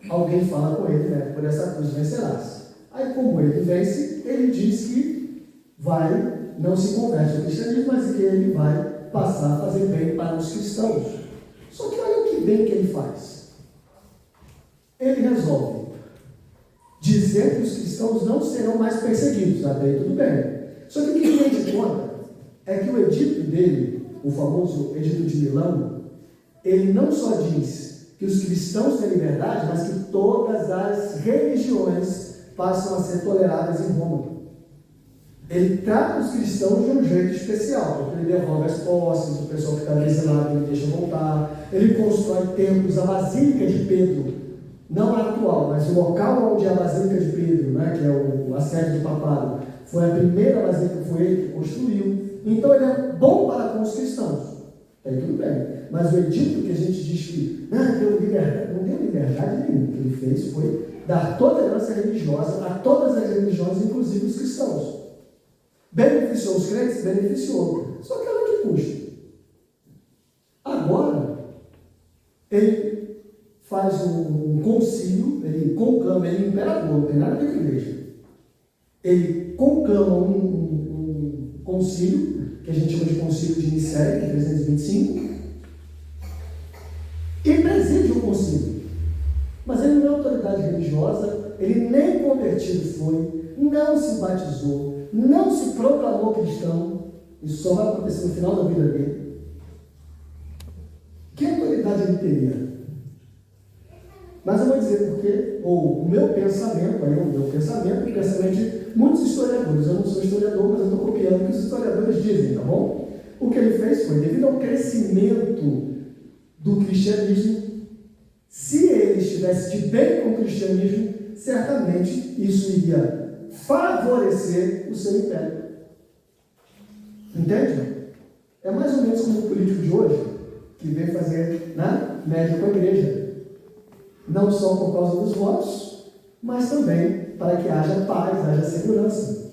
alguém fala com ele, né, por essa cruz vencerás. Aí, como ele vence, ele diz que não se converte ao cristianismo, mas que ele vai passar a fazer bem para os cristãos. Só que olha o que bem que ele faz. Ele resolve dizer que os cristãos não serão mais perseguidos. Até aí tudo bem. Só que o que ele tem de conta é que o edito dele, o famoso edito de Milão, ele não só diz que os cristãos têm liberdade, mas que todas as religiões passam a ser toleradas em Roma. Ele trata os cristãos de um jeito especial, porque ele devolve as posses, o pessoal que está exilado ele deixa voltar, ele constrói templos, a Basílica de Pedro, não a atual, mas o local onde é a Basílica de Pedro, né, que é a sede do papado, foi a primeira basílica que foi ele que construiu. Então ele é bom para com os cristãos. Aí tudo bem. Mas o edito que a gente diz que deu liberdade, não deu liberdade nenhuma. O que ele fez foi dar tolerância religiosa a todas as religiões, inclusive os cristãos. Beneficiou os crentes? Beneficiou. Só que ela que custa. Agora, ele faz um concílio, ele conclama, ele é imperador, não tem nada a ver com a igreja. Ele conclama um concílio, que a gente chama de concílio de Nicéia, em 325, e preside o concílio. Mas ele não é autoridade religiosa, ele nem convertido foi, não se batizou, não se proclamou cristão. Isso só vai acontecer no final da vida dele. Que autoridade ele teria? Mas eu vou dizer porque, ou o meu pensamento, aí o meu pensamento, o pensamento de muitos historiadores. Eu não sou historiador, mas eu estou copiando o que os historiadores dizem, tá bom? O que ele fez foi, devido ao crescimento do cristianismo, se ele estivesse de bem com o cristianismo, certamente isso iria favorecer o seu império. Entende? É mais ou menos como o político de hoje, que vem fazer média com a igreja. Não só por causa dos votos, mas também para que haja paz, haja segurança.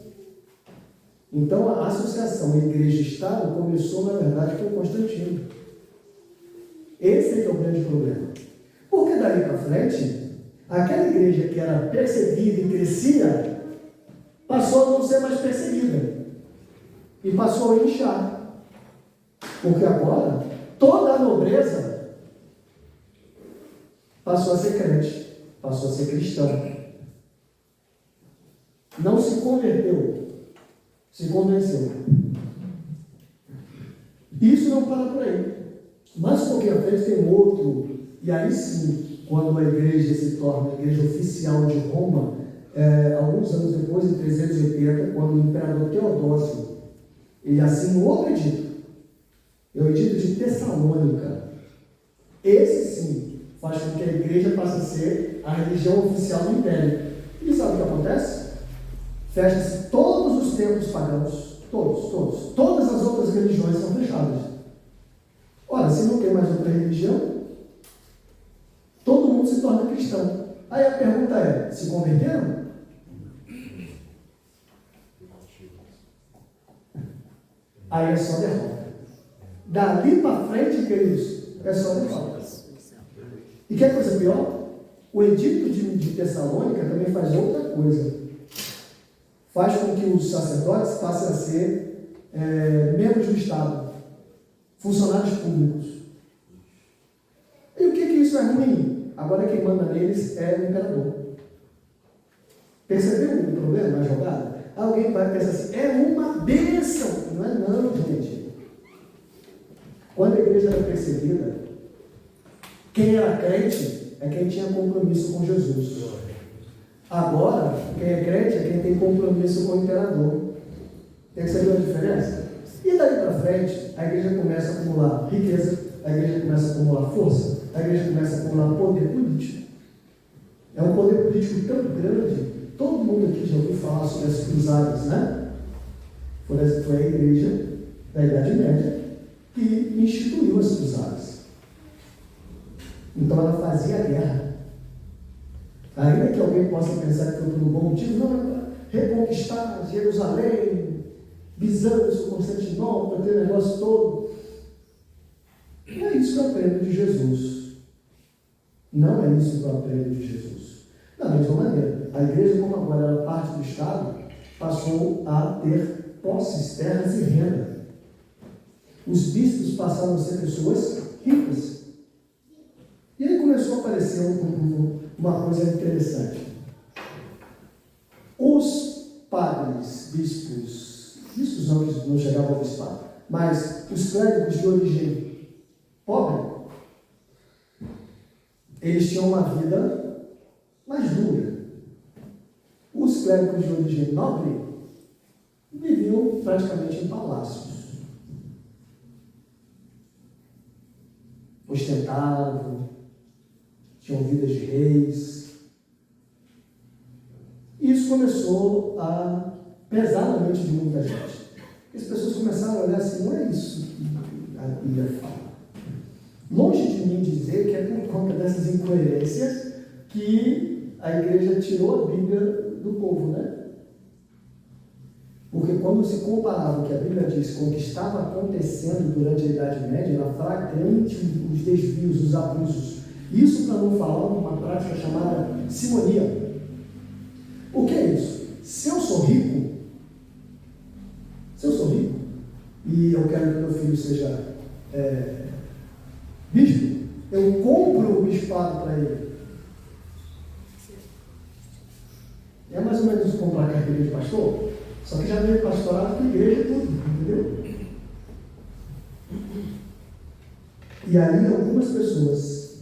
Então a associação igreja-estado começou, na verdade, com Constantino. Esse é que é o grande problema. Porque dali para frente, aquela igreja que era perseguida e crescia, passou a não ser mais perseguida. E passou a inchar. Porque agora, toda a nobreza passou a ser crente, passou a ser cristão. Não se converteu, se convenceu. Isso não para por aí. Mas porque a frente tem outro, e aí sim, quando a igreja se torna a igreja oficial de Roma, alguns anos depois, em 380, quando o imperador Teodósio, ele assina outro edito, é o edito de Tessalônica. Esse sim faz com que a igreja passe a ser a religião oficial do império. E sabe o que acontece? Fecha-se todos os templos pagãos, todas as outras religiões são fechadas. Ora, se não tem mais outra religião, todo mundo se torna cristão. Aí a pergunta é, se converteram? Aí é só derrota. Dali para frente, queridos, é só derrota. E quer coisa pior? O edito de Tessalônica também faz outra coisa. Faz com que os sacerdotes passem a ser membros do Estado, funcionários públicos. E o que isso é ruim? Agora quem manda neles é o imperador. Percebeu o problema na jogada? Alguém vai pensar assim, é uma bênção. Não é não, gente. Quando a igreja era perseguida, quem era crente é quem tinha compromisso com Jesus. Agora, quem é crente é quem tem compromisso com o imperador. Percebeu a diferença? E daí para frente, a igreja começa a acumular riqueza, a igreja começa a acumular força, a igreja começa a acumular poder político. É um poder político tão grande. Todo mundo aqui já ouviu falar sobre as cruzadas, né? Foi a igreja da Idade Média que instituiu as cruzadas. Então ela fazia a guerra. Ainda que alguém possa pensar que foi por um bom motivo, não, é para reconquistar Jerusalém, Bizâncio, Constantinopla, aquele negócio todo. Não é isso que eu aprendo de Jesus. Não é isso que eu aprendo de Jesus. Da mesma maneira, a igreja, como agora era parte do Estado, passou a ter posses, terras e renda. Os bispos passaram a ser pessoas ricas. E aí começou a aparecer uma coisa interessante. Os padres, bispos não chegavam ao bispado, mas os clérigos de origem pobre, eles tinham uma vida mais dura. Os clérigos de origem nobre viviam praticamente em palácios. Ostentavam, tinham vidas de reis. Isso começou a pesar na mente de muita gente. As pessoas começaram a olhar assim, não é isso que a Bíblia fala. Longe de mim dizer que é por conta dessas incoerências que a igreja tirou a Bíblia do povo, né? Porque quando se comparava o que a Bíblia diz com o que estava acontecendo durante a Idade Média, era flagrante os desvios, os abusos. Isso para não falar uma prática chamada simonia. O que é isso? Se eu sou rico, e eu quero que meu filho seja bispo, eu compro o bispado para ele. É mais ou menos comprar a carteira de pastor, só que já veio pastorado com igreja e tudo, entendeu? E aí algumas pessoas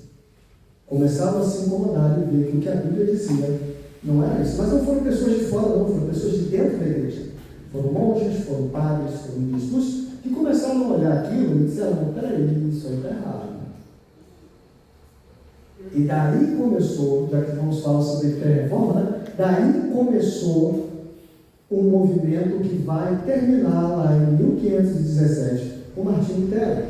começaram a se incomodar e ver que o que a Bíblia dizia não era isso. Mas não foram pessoas de fora, não, foram pessoas de dentro da igreja. Foram monges, foram padres, foram bispos, que começaram a olhar aquilo e disseram, não, peraí, isso aí está errado. E daí começou, já que vamos falar sobre reforma, né? Daí começou um movimento que vai terminar lá em 1517, com Martinho Lutero.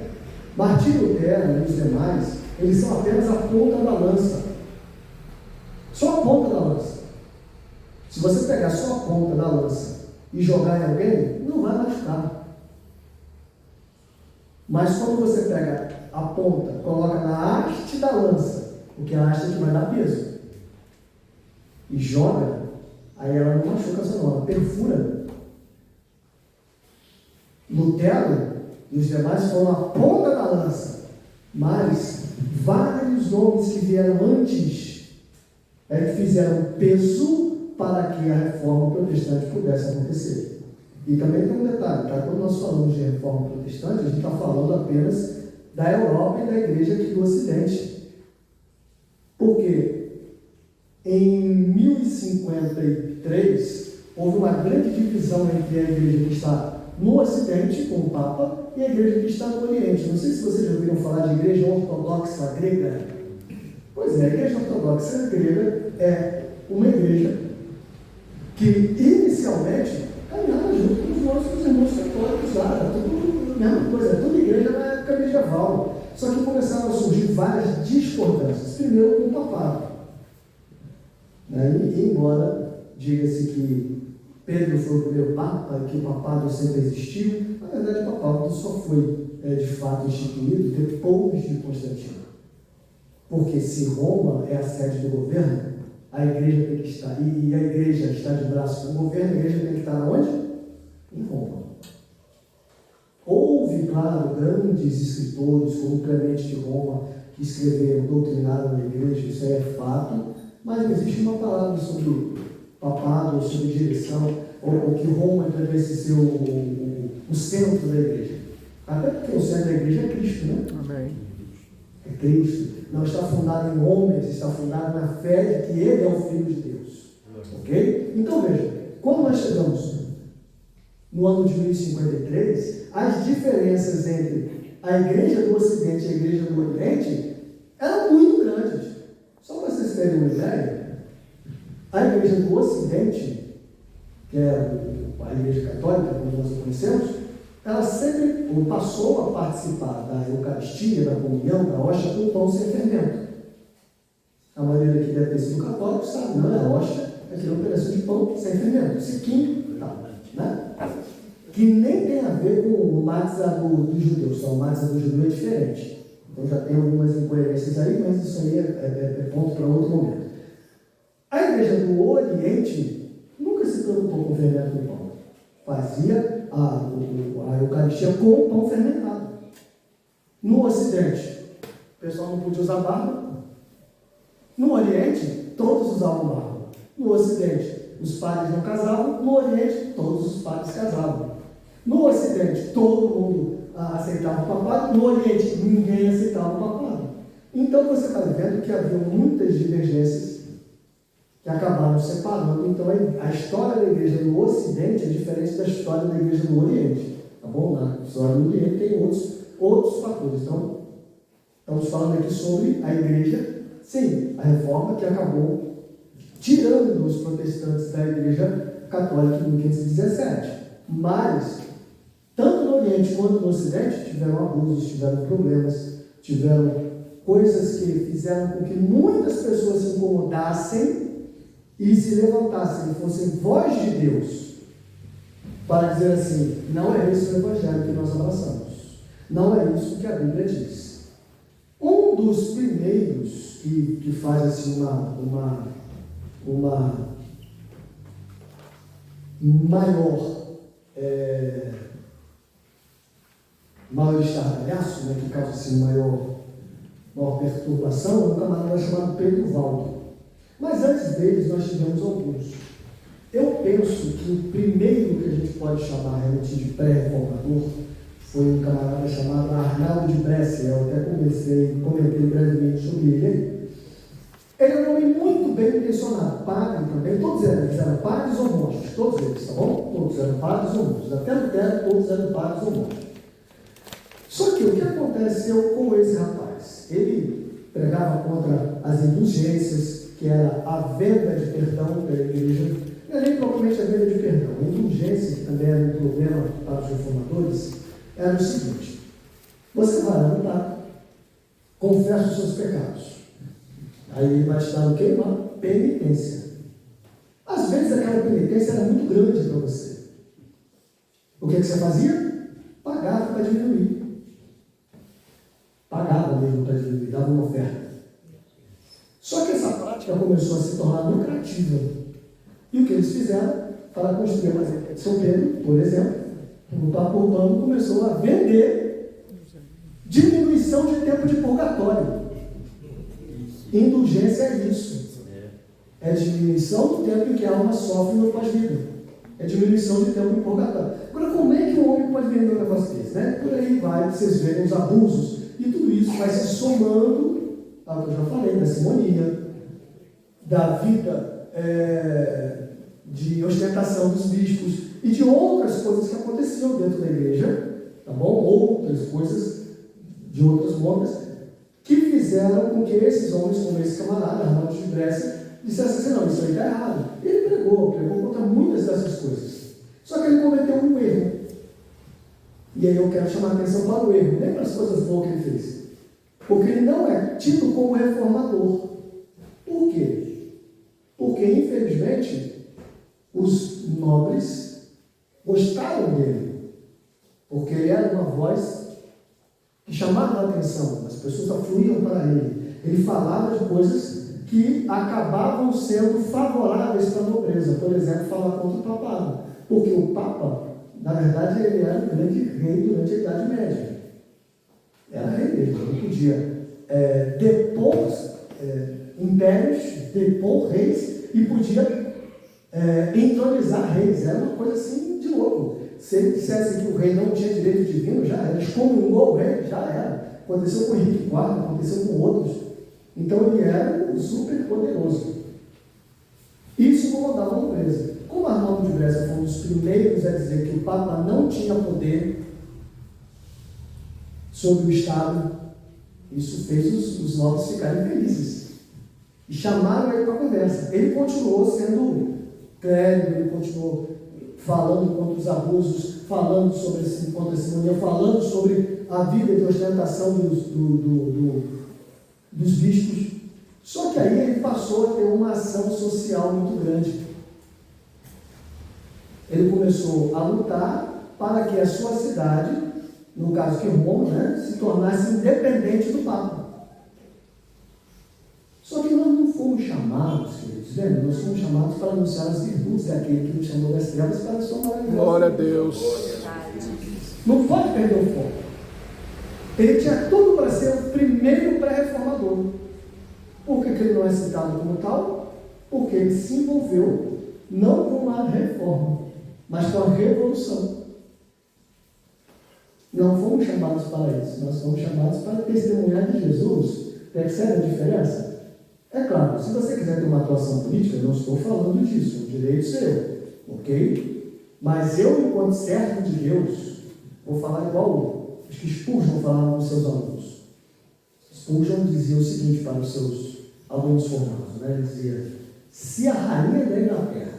Martinho Lutero e os demais, eles são apenas a ponta da lança. Só a ponta da lança. Se você pegar só a ponta da lança e jogar em alguém, não vai machucar. Mas quando você pega a ponta, coloca na haste da lança, porque a haste é que vai dar peso, e joga, aí ela não machuca só não, ela perfura. Lutero e os demais foram a ponta da lança, mas vários nomes que vieram antes que fizeram peso para que a reforma protestante pudesse acontecer. E também tem um detalhe, tá? Quando nós falamos de reforma protestante, a gente está falando apenas da Europa e da igreja aqui do Ocidente. Porque em 1053 houve uma grande divisão entre a igreja que está no Ocidente, com o Papa, e a igreja que está no Oriente. Não sei se vocês já ouviram falar de igreja ortodoxa grega. Pois é, a igreja ortodoxa grega é uma igreja que inicialmente caminhava junto com os nossos irmãos católicos lá, tudo a mesma coisa, toda igreja na época medieval. Só que começaram a surgir várias discordâncias. Primeiro com o papado. E embora diga-se que Pedro foi o primeiro papa, que o papado sempre existiu, na verdade o papado só foi de fato instituído depois de Constantino. Porque se Roma é a sede do governo, a igreja tem que estar, e a igreja está de braço com o governo, a igreja tem que estar onde? Em Roma. Houve, claro, grandes escritores, como Clemente de Roma, que escreveram, doutrinaram a igreja, isso aí é fato, mas não existe uma palavra sobre papado, sobre direção, ou que Roma devesse ser o centro da igreja. Até porque o centro da igreja é Cristo, né? Amém. É Cristo. Não está fundado em homens, está fundado na fé de que Ele é o Filho de Deus. Ok? Então veja, quando nós chegamos no ano de 1053, as diferenças entre a igreja do Ocidente e a igreja do Oriente eram muito grandes. Só para vocês terem uma ideia, a igreja do Ocidente, que é a igreja católica, como nós conhecemos, ela sempre passou a participar da Eucaristia, da comunhão, da hóstia, com pão sem fermento. A maioria que deve ter sido católico sabe, não é a hóstia, é aquele pedacinho de pão sem fermento, sequinho, tá, né? Que nem tem a ver com o matza do judeu, só o matza do judeu é diferente. Então já tem algumas incoerências aí, mas isso aí é ponto para outro momento. A igreja do Oriente nunca se preocupou com o fermento do pão. Fazia a Eucaristia com o pão fermentado. No Ocidente, o pessoal não podia usar barro. No Oriente, todos usavam barro. No Ocidente, os padres não casavam. No Oriente, todos os padres casavam. No Ocidente, todo mundo aceitava o papado. No Oriente, ninguém aceitava o papado. Então você está vendo que havia muitas divergências que acabaram separando. Então a história da igreja do Ocidente é diferente da história da igreja do Oriente. Tá bom? Na história do Oriente tem outros fatores. Então, estamos falando aqui sobre a igreja, sim, a reforma que acabou tirando os protestantes da igreja católica em 1517. Mas, tanto no Oriente quanto no Ocidente, tiveram abusos, tiveram problemas, tiveram coisas que fizeram com que muitas pessoas se incomodassem e se levantassem, fossem voz de Deus, para dizer assim: não é esse o evangelho que nós abraçamos, não é isso que a Bíblia diz. Um dos primeiros que faz assim uma maior estardalhaço, né, que causa assim maior perturbação, é um camarada chamado Pedro Valdo. Mas antes deles nós tivemos alguns. Eu penso que o primeiro que a gente pode chamar realmente de pré-reformador foi um camarada chamado Arnaldo de Brescia. Eu até comentei brevemente sobre ele. Ele é um homem muito bem intencionado, padre também, todos eles eram padres ou monges, todos eles, tá bom? Todos eram padres ou monges, até Lutero todos eram padres ou monges. Só que o que aconteceu com esse rapaz? Ele pregava contra as indulgências, que era a venda de perdão pela igreja. Não é nem propriamente a venda de perdão. A indulgência, que também era um problema para os reformadores, era o seguinte: você vai lá no padre, confessa os seus pecados. Aí ele vai te dar o quê? Uma penitência. Às vezes aquela penitência era muito grande para você. O que você fazia? Pagava para diminuir. Pagava mesmo para diminuir, dava uma oferta. Só que essa prática começou a se tornar lucrativa. E o que eles fizeram? Para construir uma igreja de São Pedro, por exemplo, o Papa Urbano começou a vender diminuição de tempo de purgatório. Indulgência é isso. É diminuição do tempo em que a alma sofre no pós-vida. É diminuição de tempo em purgatório. Agora, como é que um homem pode vender um negócio desse? Né? Por aí vai, vocês verem os abusos, e tudo isso vai se somando ao que eu já falei, da simonia, da vida de ostentação dos bispos e de outras coisas que aconteciam dentro da igreja, tá bom? Outras coisas de outras montas, que fizeram com que esses homens, como esse camarada, Arnaldo de Brescia, dissessem assim: não, isso aí está errado. Ele pregou contra muitas dessas coisas. Só que ele cometeu um erro. E aí eu quero chamar a atenção para o erro, nem para as coisas boas que ele fez. Porque ele não é tido como reformador. Por quê? Porque, infelizmente, os nobres gostaram dele. Porque ele era uma voz que chamava a atenção, as pessoas afluíam para ele. Ele falava de coisas que acabavam sendo favoráveis para a nobreza. Por exemplo, falar contra o papado. Porque o Papa, na verdade, ele era um grande rei durante a Idade Média. Era rei mesmo, não podia depor impérios, depor reis, e podia entronizar reis. Era uma coisa assim de louco. Se ele dissesse que o rei não tinha direito divino, já era. Excomungou o rei, já era. Aconteceu com Henrique IV, aconteceu com outros. Então ele era um super poderoso. Isso incomodava a nobreza. Como Arnaldo de Brescia foi um dos primeiros a dizer que o Papa não tinha poder sobre o Estado, isso fez os nobres ficarem felizes. E chamaram ele para a conversa. Ele continuou sendo clérigo, ele continuou falando contra os abusos, falando contra a simonia, falando sobre a vida de ostentação dos bispos. Só que aí ele passou a ter uma ação social muito grande. Ele começou a lutar para que a sua cidade, no caso que Roma, né, se tornasse independente do Papa. Só que nós não fomos chamados, queridos, Lembra? Nós somos chamados para anunciar as virtudes daquele que nos chamou das trevas para a sua maravilhosa. Glória a Deus. Não pode perder o foco. Ele tinha tudo para ser o primeiro pré-reformador. Por que ele não é citado como tal? Porque ele se envolveu não com a reforma, mas com a revolução. Não fomos chamados para isso, nós fomos chamados para testemunhar de Jesus. Percebe a diferença? É claro, se você quiser ter uma atuação política, eu não estou falando disso, é um direito seu, ok? Mas eu, enquanto servo de Deus, vou falar igual os que Spurgeon falava com os seus alunos. Spurgeon dizia o seguinte para os seus alunos formados, né? Ele dizia: se a rainha da Inglaterra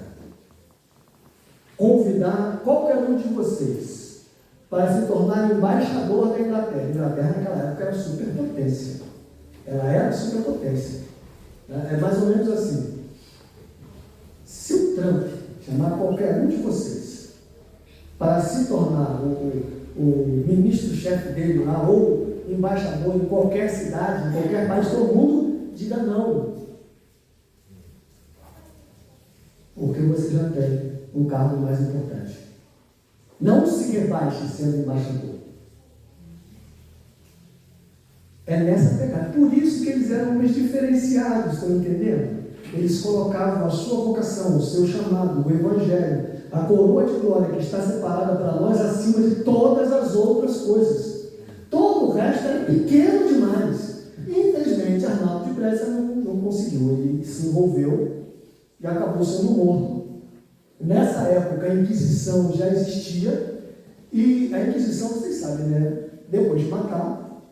convidar qualquer um de vocês para se tornar embaixador da Inglaterra, a Inglaterra naquela época era superpotência, ela era superpotência, é mais ou menos assim: se o Trump chamar qualquer um de vocês para se tornar o ministro-chefe dele lá, ou embaixador em qualquer cidade, em qualquer país do mundo, diga não, porque você já tem um cargo mais importante. Não se rebaixe sendo embaixador. É nessa pegada. Por isso que eles eram homens diferenciados, estão entendendo? Eles colocavam a sua vocação, o seu chamado, o Evangelho, a coroa de glória que está separada para nós acima de todas as outras coisas. Todo o resto era pequeno demais. E, infelizmente, Arnaldo de Brescia não conseguiu. Ele se envolveu e acabou sendo morto. Nessa época, a Inquisição já existia, e a Inquisição, vocês sabem, né? Depois de matar,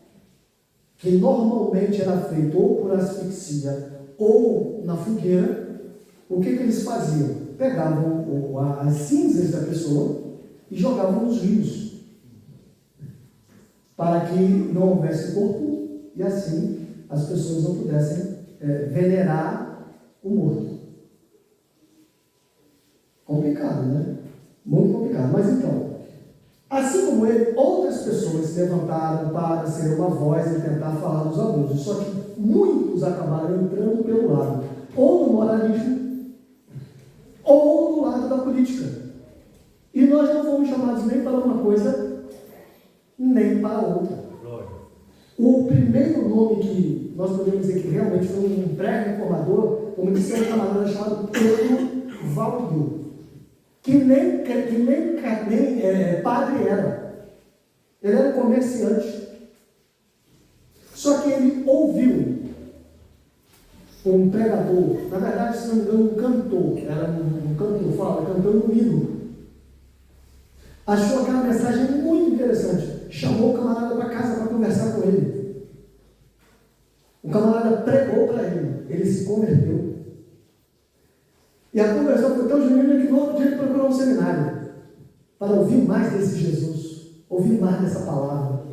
que normalmente era feito ou por asfixia ou na fogueira, o que eles faziam? Pegavam as cinzas da pessoa e jogavam nos rios, para que não houvesse corpo, e assim as pessoas não pudessem venerar o morto. Complicado, né? Muito complicado. Mas então, assim como ele, outras pessoas se levantaram para ser uma voz e tentar falar dos abusos. Só que muitos acabaram entrando pelo lado ou do moralismo ou do lado da política. E nós não fomos chamados nem para uma coisa nem para outra. O primeiro nome que nós podemos dizer que realmente foi um pré-reformador, como disse um camarada chamado Pedro Valdo, que nem padre era. Ele era um comerciante. Só que ele ouviu um pregador, na verdade, se não me engano, um cantor, era um cantor, cantando um hino. Achou aquela mensagem muito interessante. Chamou o camarada para casa para conversar com ele. O camarada pregou para ele. Ele se converteu. E a conversão foi tão genuína que no outro dia ele procurou um seminário para ouvir mais desse Jesus, ouvir mais dessa palavra.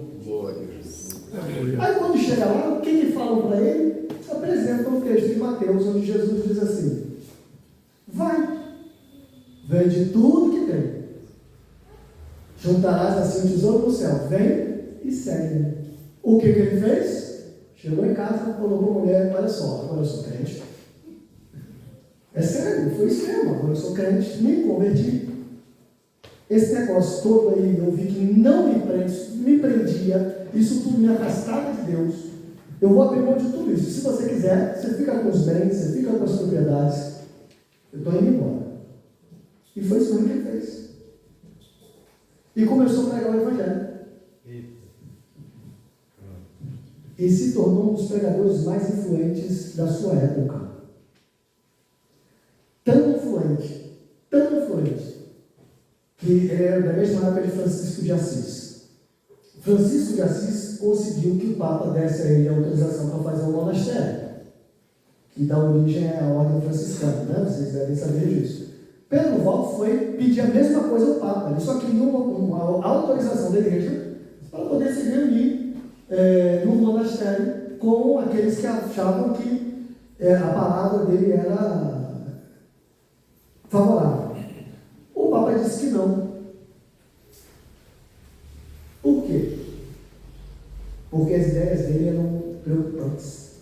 Aí quando chega lá, o que falam para ele? Se apresenta o texto de Mateus, onde Jesus diz assim: vai, vende tudo que tem, juntarás assim um tesouro no céu, vem e segue. O que ele fez? Chegou em casa e falou para a mulher: olha só, agora eu sou crente. É sério, foi isso mesmo. Agora eu sou crente, me converti. Esse negócio todo aí, eu vi que não me prendia, isso tudo me afastava de Deus. Eu vou abrir mão de tudo isso. Se você quiser, você fica com os bens, você fica com as propriedades. Eu estou indo embora. E foi isso mesmo que ele fez. E começou a pregar o Evangelho. E se tornou um dos pregadores mais influentes da sua época. Tão influente, que ele era da mesma época de Francisco de Assis. Francisco de Assis conseguiu que o Papa desse a ele a autorização para fazer um monastério, que dá origem à ordem franciscana, né? Vocês devem saber disso. Pedro Valdo foi pedir a mesma coisa ao Papa, ele só queria uma autorização da igreja para poder se reunir no monastério com aqueles que achavam que a palavra dele era favorável. O Papa disse que não. Por quê? Porque as ideias dele eram preocupantes.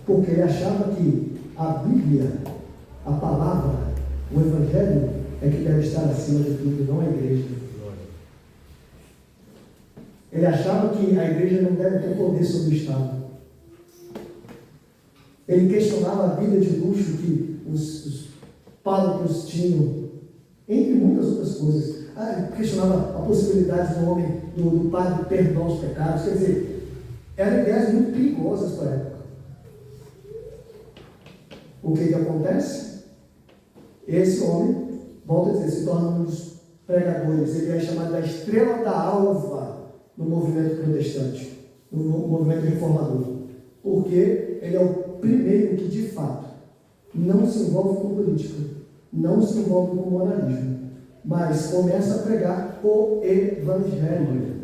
Porque ele achava que a Bíblia, a palavra, o Evangelho é que deve estar acima de tudo, não a igreja. Ele achava que a igreja não deve ter poder sobre o Estado. Ele questionava a vida de luxo que os párocos tinham, entre muitas outras coisas. Ele questionava a possibilidade do homem, do padre perdoar os pecados. Quer dizer, eram ideias muito perigosas para a época. O que acontece? Esse homem, volto a dizer, se torna um dos pregadores. Ele é chamado da estrela da alva no movimento protestante, no movimento reformador. Porque ele é o primeiro que, de fato, não se envolve com política, não se envolve com moralismo, mas começa a pregar o Evangelho.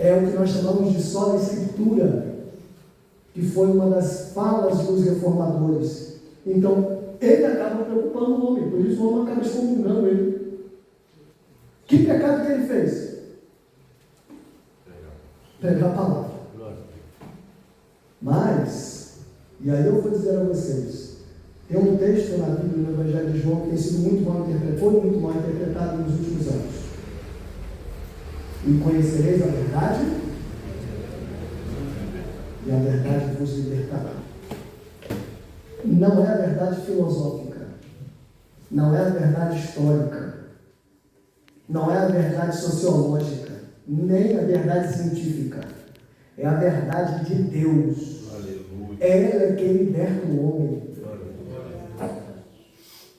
É o que nós chamamos de sola escritura, que foi uma das falas dos reformadores. Então, ele acaba preocupando o homem, por isso o homem acaba excomungando ele. Que pecado que ele fez? Pregar a palavra. Mas, e aí eu vou dizer a vocês, tem um texto na Bíblia, no Evangelho de João, que tem sido muito mal interpretado, foi muito mal interpretado nos últimos anos. E conhecereis a verdade, e a verdade vos libertará. Não é a verdade filosófica, não é a verdade histórica, não é a verdade sociológica, nem a verdade científica. É a verdade de Deus. Ela é quem liberta o homem.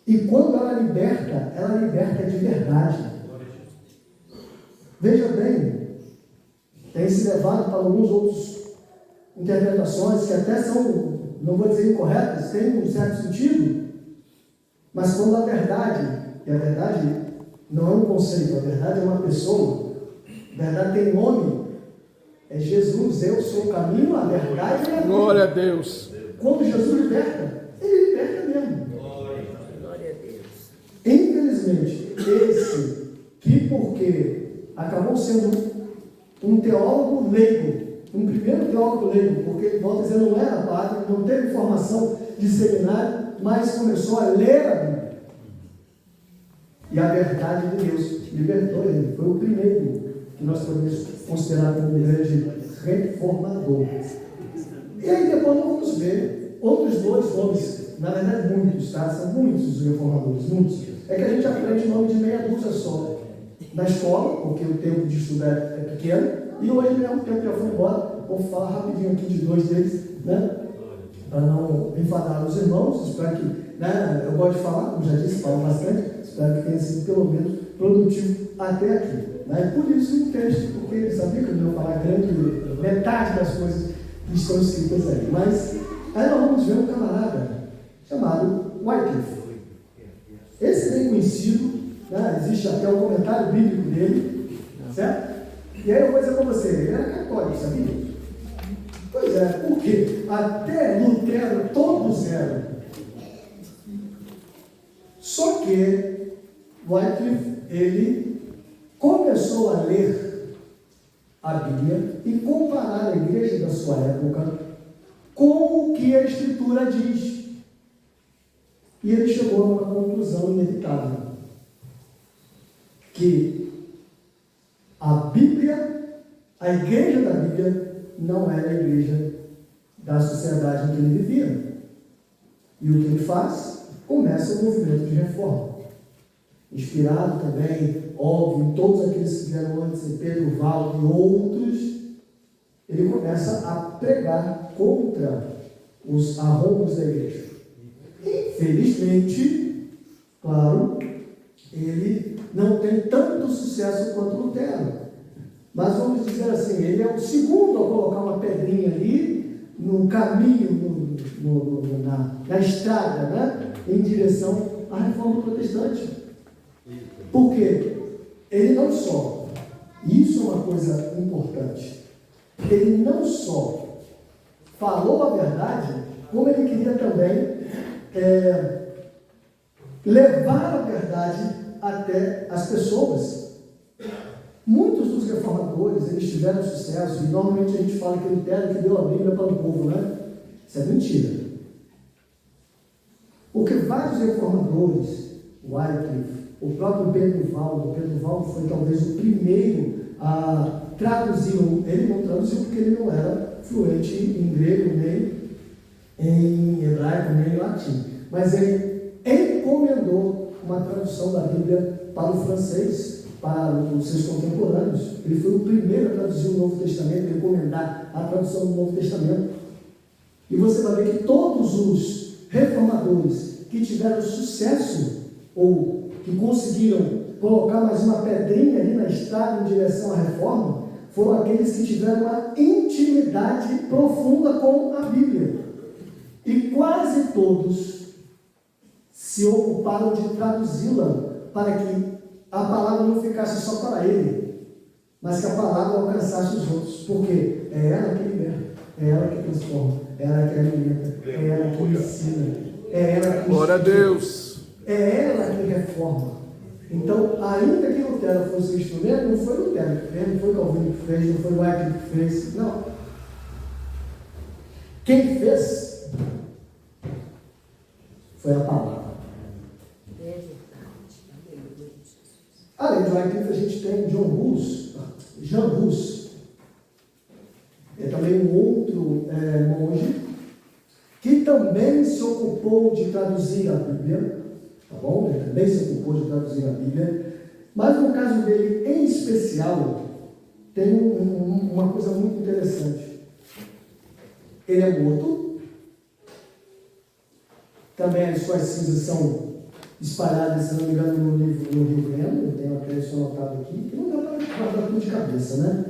E quando ela liberta de verdade. Veja bem, tem se levado para alguns outros interpretações que até são, não vou dizer incorretas, têm um certo sentido, mas quando a verdade, e a verdade não é um conceito, a verdade é uma pessoa, a verdade tem nome, é Jesus, eu sou o caminho, a verdade e a vida. Glória a Deus. Quando Jesus liberta, ele liberta mesmo. Glória a Deus. Infelizmente, esse que porque acabou sendo um teólogo leigo, um primeiro teólogo leigo, porque, volto a dizer, não era padre, não teve formação de seminário, mas começou a ler a Bíblia. E a verdade de Deus libertou ele. Foi o primeiro que nós podemos considerar como um grande reformador. E aí depois nós vamos ver outros dois nomes, na verdade muitos, tá? São muitos os reformadores, muitos. É que a gente aprende o nome de meia dúzia só na escola, porque o tempo de estudar é pequeno, e hoje mesmo o tempo já foi embora. Vou falar rapidinho aqui de dois deles, né? Para não enfadar os irmãos. Espero que, né? Eu gosto de falar, como já disse, falo bastante. Espero que tenha sido pelo menos produtivo até aqui, né? Por isso o texto, porque ele sabia que eu não ia falar grande metade das coisas que estão escritas aí. Mas aí nós vamos ver um camarada chamado Wycliffe. Esse é bem conhecido, né? Existe até um comentário bíblico dele, certo? E aí eu vou dizer para você, ele era católico, sabia? Pois é, porque até Lutero todos eram. Só que Wycliffe, ele começou a ler a Bíblia e comparar a igreja da sua época com o que a Escritura diz. E ele chegou a uma conclusão inevitável, que a Bíblia, a igreja da Bíblia, não era a igreja da sociedade em que ele vivia. E o que ele faz? Começa o movimento de reforma. Inspirado também, óbvio, em todos aqueles que vieram antes, em Pedro Val e outros, ele começa a pregar contra os arrombos da igreja. Infelizmente, claro, ele não tem tanto sucesso quanto Lutero. Mas vamos dizer assim, ele é o segundo a colocar uma pedrinha ali no caminho, na estrada, né, em direção à reforma protestante. Por quê? Ele não só, isso é uma coisa importante, ele não só falou a verdade, como ele queria também levar a verdade até as pessoas. Muitos dos reformadores, eles tiveram sucesso, e normalmente a gente fala que Lutero que deu a Bíblia para o povo, né? Isso é mentira. Porque vários reformadores, Wycliffe, o próprio Pedro Valdo foi talvez o primeiro a traduzir, ele não traduziu porque ele não era fluente em grego, nem em hebraico, nem em latim, mas ele encomendou uma tradução da Bíblia para o francês, para os seus contemporâneos. Ele foi o primeiro a traduzir o Novo Testamento, a encomendar a tradução do Novo Testamento. E você vai ver que todos os reformadores que tiveram sucesso, ou que conseguiram colocar mais uma pedrinha ali na estrada em direção à reforma, foram aqueles que tiveram uma intimidade profunda com a Bíblia. E quase todos se ocuparam de traduzi-la para que a palavra não ficasse só para ele, mas que a palavra alcançasse os outros. Porque é ela que liberta, é ela que transforma, é ela que alimenta, é ela que ensina, é ela que... Glória a Deus! É ela que reforma. Então, ainda que Lutero fosse o instrumento, não foi Lutero que fez, não foi Calvino que fez, não foi Wycliffe que fez, não. Quem fez foi a palavra. É verdade. Além de Wycliffe, a gente tem Jean Hus. É também um outro monge que também se ocupou de traduzir a Bíblia. Tá bom? Ele também se ocupou de traduzir a Bíblia, mas no caso dele em especial, tem uma coisa muito interessante. Ele é morto, também as suas cinzas são espalhadas, se não me engano, no Rio Grande, eu tenho até isso anotado aqui, que não dá para guardar tudo de cabeça, né?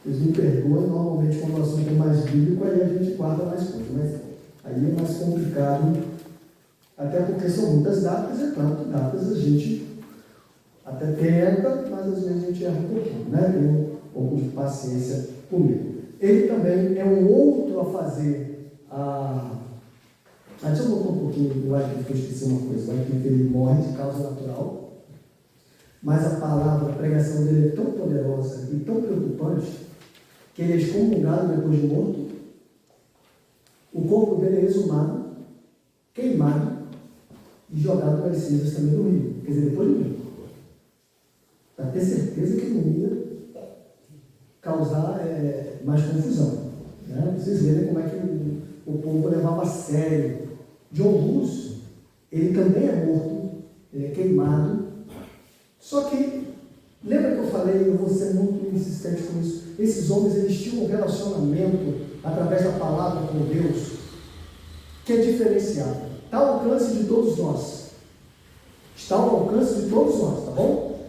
Vocês me perdoem, normalmente quando o assunto é mais bíblico, aí a gente guarda mais coisas, mas aí é mais complicado. Até porque são muitas datas, é claro que datas a gente até tenta, mas às vezes a gente erra um pouquinho, né? Tem um pouco de paciência comigo. Ele também é um outro a fazer deixa eu voltar um pouquinho do Wycliffe, que eu esqueci uma coisa. O Wycliffe, ele morre de causa natural, mas a palavra, a pregação dele é tão poderosa e tão preocupante que ele é excomungado depois de morto, o corpo dele é exumado, queimado, e jogado para as cinzas também do rio, quer dizer, depois do rio, para ter certeza que não ia causar mais confusão, né? Para vocês verem como é que o povo levava a sério. John Hus, ele também é morto, ele é queimado, só que, lembra que eu falei, eu vou ser muito insistente com isso, esses homens, eles tinham um relacionamento através da palavra com Deus, que é diferenciado. Está ao alcance de todos nós. Está ao alcance de todos nós, tá bom?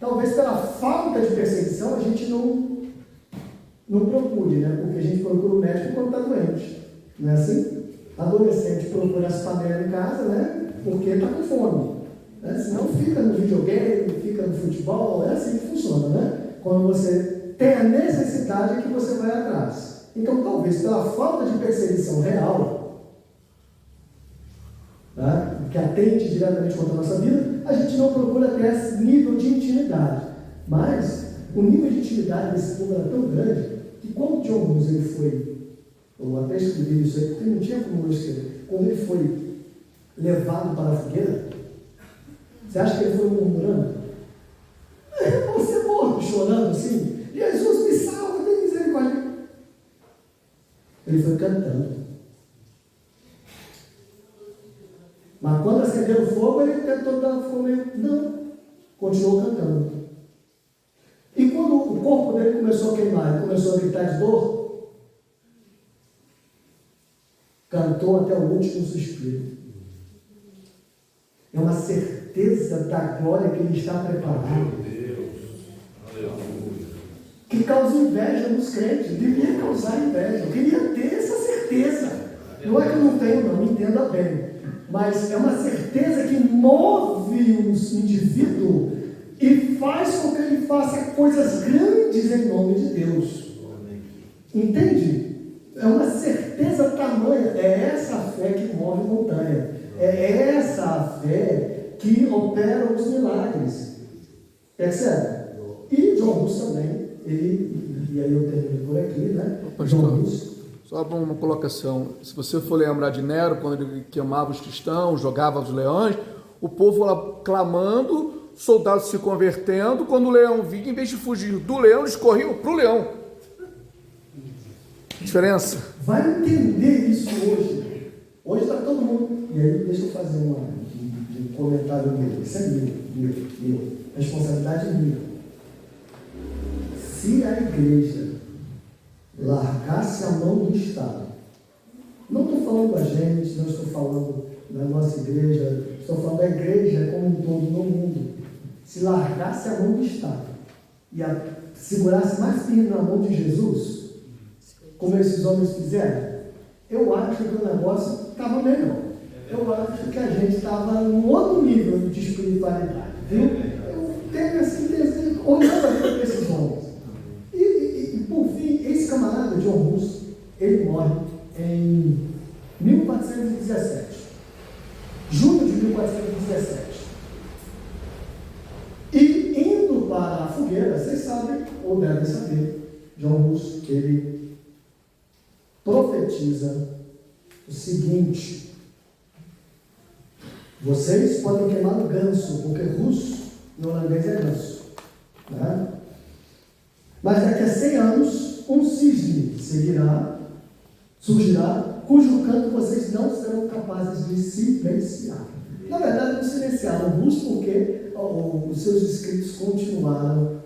Talvez pela falta de perseguição a gente não procure, né? Porque a gente procura o médico quando está doente. Não é assim? Adolescente procura as panelas em casa, né? Porque está com fome. Né? Senão fica no videogame, fica no futebol, é assim que funciona, né? Quando você tem a necessidade é que você vai atrás. Então, talvez pela falta de perseguição real, tá? Que atente diretamente contra a nossa vida, a gente não procura ter esse nível de intimidade. Mas o nível de intimidade desse povo era tão grande que quando John Hus ele foi, eu até escrevi isso aí, porque não tinha como eu escrever, quando ele foi levado para a fogueira, você acha que ele foi murmurando? Você morto, chorando assim, Jesus me salva, tem misericórdia. Ele foi cantando. Mas quando acenderam o fogo, ele ficou meio... Não, continuou cantando. E quando o corpo dele começou a queimar, ele começou a gritar de dor, cantou até o último suspiro. É uma certeza da glória que ele está preparado. Que causa inveja nos crentes. Devia causar inveja. Eu queria ter essa certeza. Não é que eu não tenho, não, me entenda bem. Mas é uma certeza que move o indivíduo e faz com que ele faça coisas grandes em nome de Deus. Entende? É uma certeza tamanha. É essa a fé que move montanha. É essa a fé que opera os milagres. Percebe? E John Hus também, e aí eu termino por aqui, né? John Hus, Só uma colocação. Se você for lembrar de Nero, quando ele queimava os cristãos, jogava os leões, o povo lá clamando, soldados se convertendo. Quando o leão vinha, em vez de fugir do leão, eles corriam para o leão. Diferença? Vai entender isso hoje. Hoje está todo mundo. E aí, deixa eu fazer um comentário meu. Isso é meu. Responsabilidade minha. Se a igreja largasse a mão do Estado, não estou falando da gente, não estou falando da nossa igreja, estou falando da igreja como um todo no mundo. Se largasse a mão do Estado e segurasse mais firme na mão de Jesus, como esses homens fizeram, eu acho que o negócio estava melhor. Eu acho que a gente estava num outro nível de espiritualidade, viu? Eu tenho assim, olhando a vida desses homens. E por fim, esse camarada, John Hus, ele morre em 1417. Junho de 1417. E indo para a fogueira, vocês sabem, ou devem saber, John Hus, ele profetiza o seguinte: vocês podem queimar o ganso, porque russo em holandês é ganso, né? Mas daqui a 100 anos, um cisne surgirá, cujo canto vocês não serão capazes de silenciar. Na verdade, não silenciaram o russo porque os seus escritos continuaram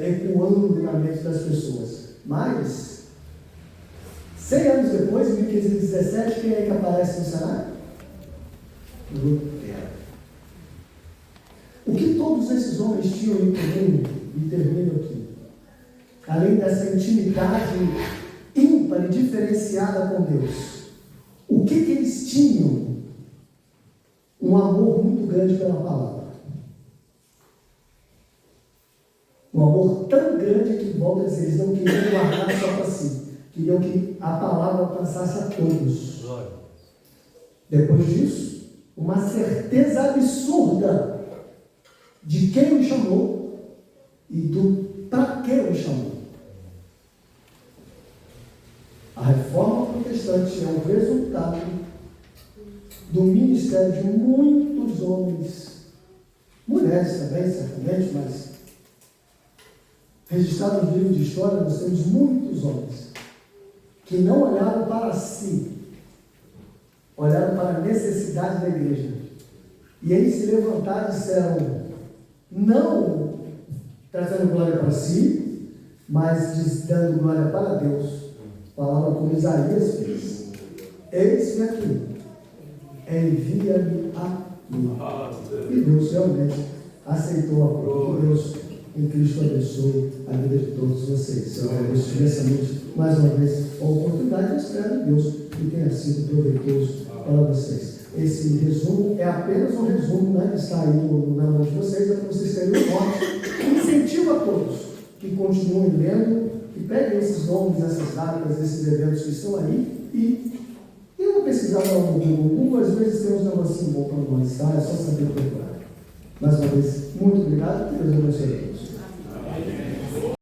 ecoando na mente das pessoas. Mas 100 anos depois, em 1517, quem é que aparece no cenário? Lutero. O que todos esses homens tinham em comum, e termino aqui, além dessa intimidade ímpar e diferenciada com Deus, o que eles tinham? Um amor muito grande pela palavra. Um amor tão grande que, volta a dizer, eles não queriam guardar só para si. Queriam que a palavra alcançasse a todos. Depois disso, uma certeza absurda de quem o chamou e do para que o chamou. A reforma protestante é o resultado do ministério de muitos homens, mulheres também, certamente, mas registrado no livro de história, nós temos muitos homens que não olharam para si, olharam para a necessidade da igreja. E eles se levantaram e disseram, não trazendo glória para si, mas dando glória para Deus. Palavra como Isaías fez. Eis-me aqui, envia-me a mim. E Deus realmente aceitou a prova. Que Deus em Cristo abençoe a vida de todos vocês. Eu agradeço imensamente mais uma vez a oportunidade. Eu espero em Deus que tenha sido proveitoso para vocês. Esse resumo é apenas um resumo, né, que está aí na mão de vocês, para vocês terem um norte. Incentivo a todos que continuem lendo, que peguem esses nomes, essas datas, esses eventos que estão aí e eu vou pesquisar no Google. Às vezes tem uns negocinhos bons para nós, tá? É só saber procurar. Mais uma vez, muito obrigado e Deus abençoe a todos.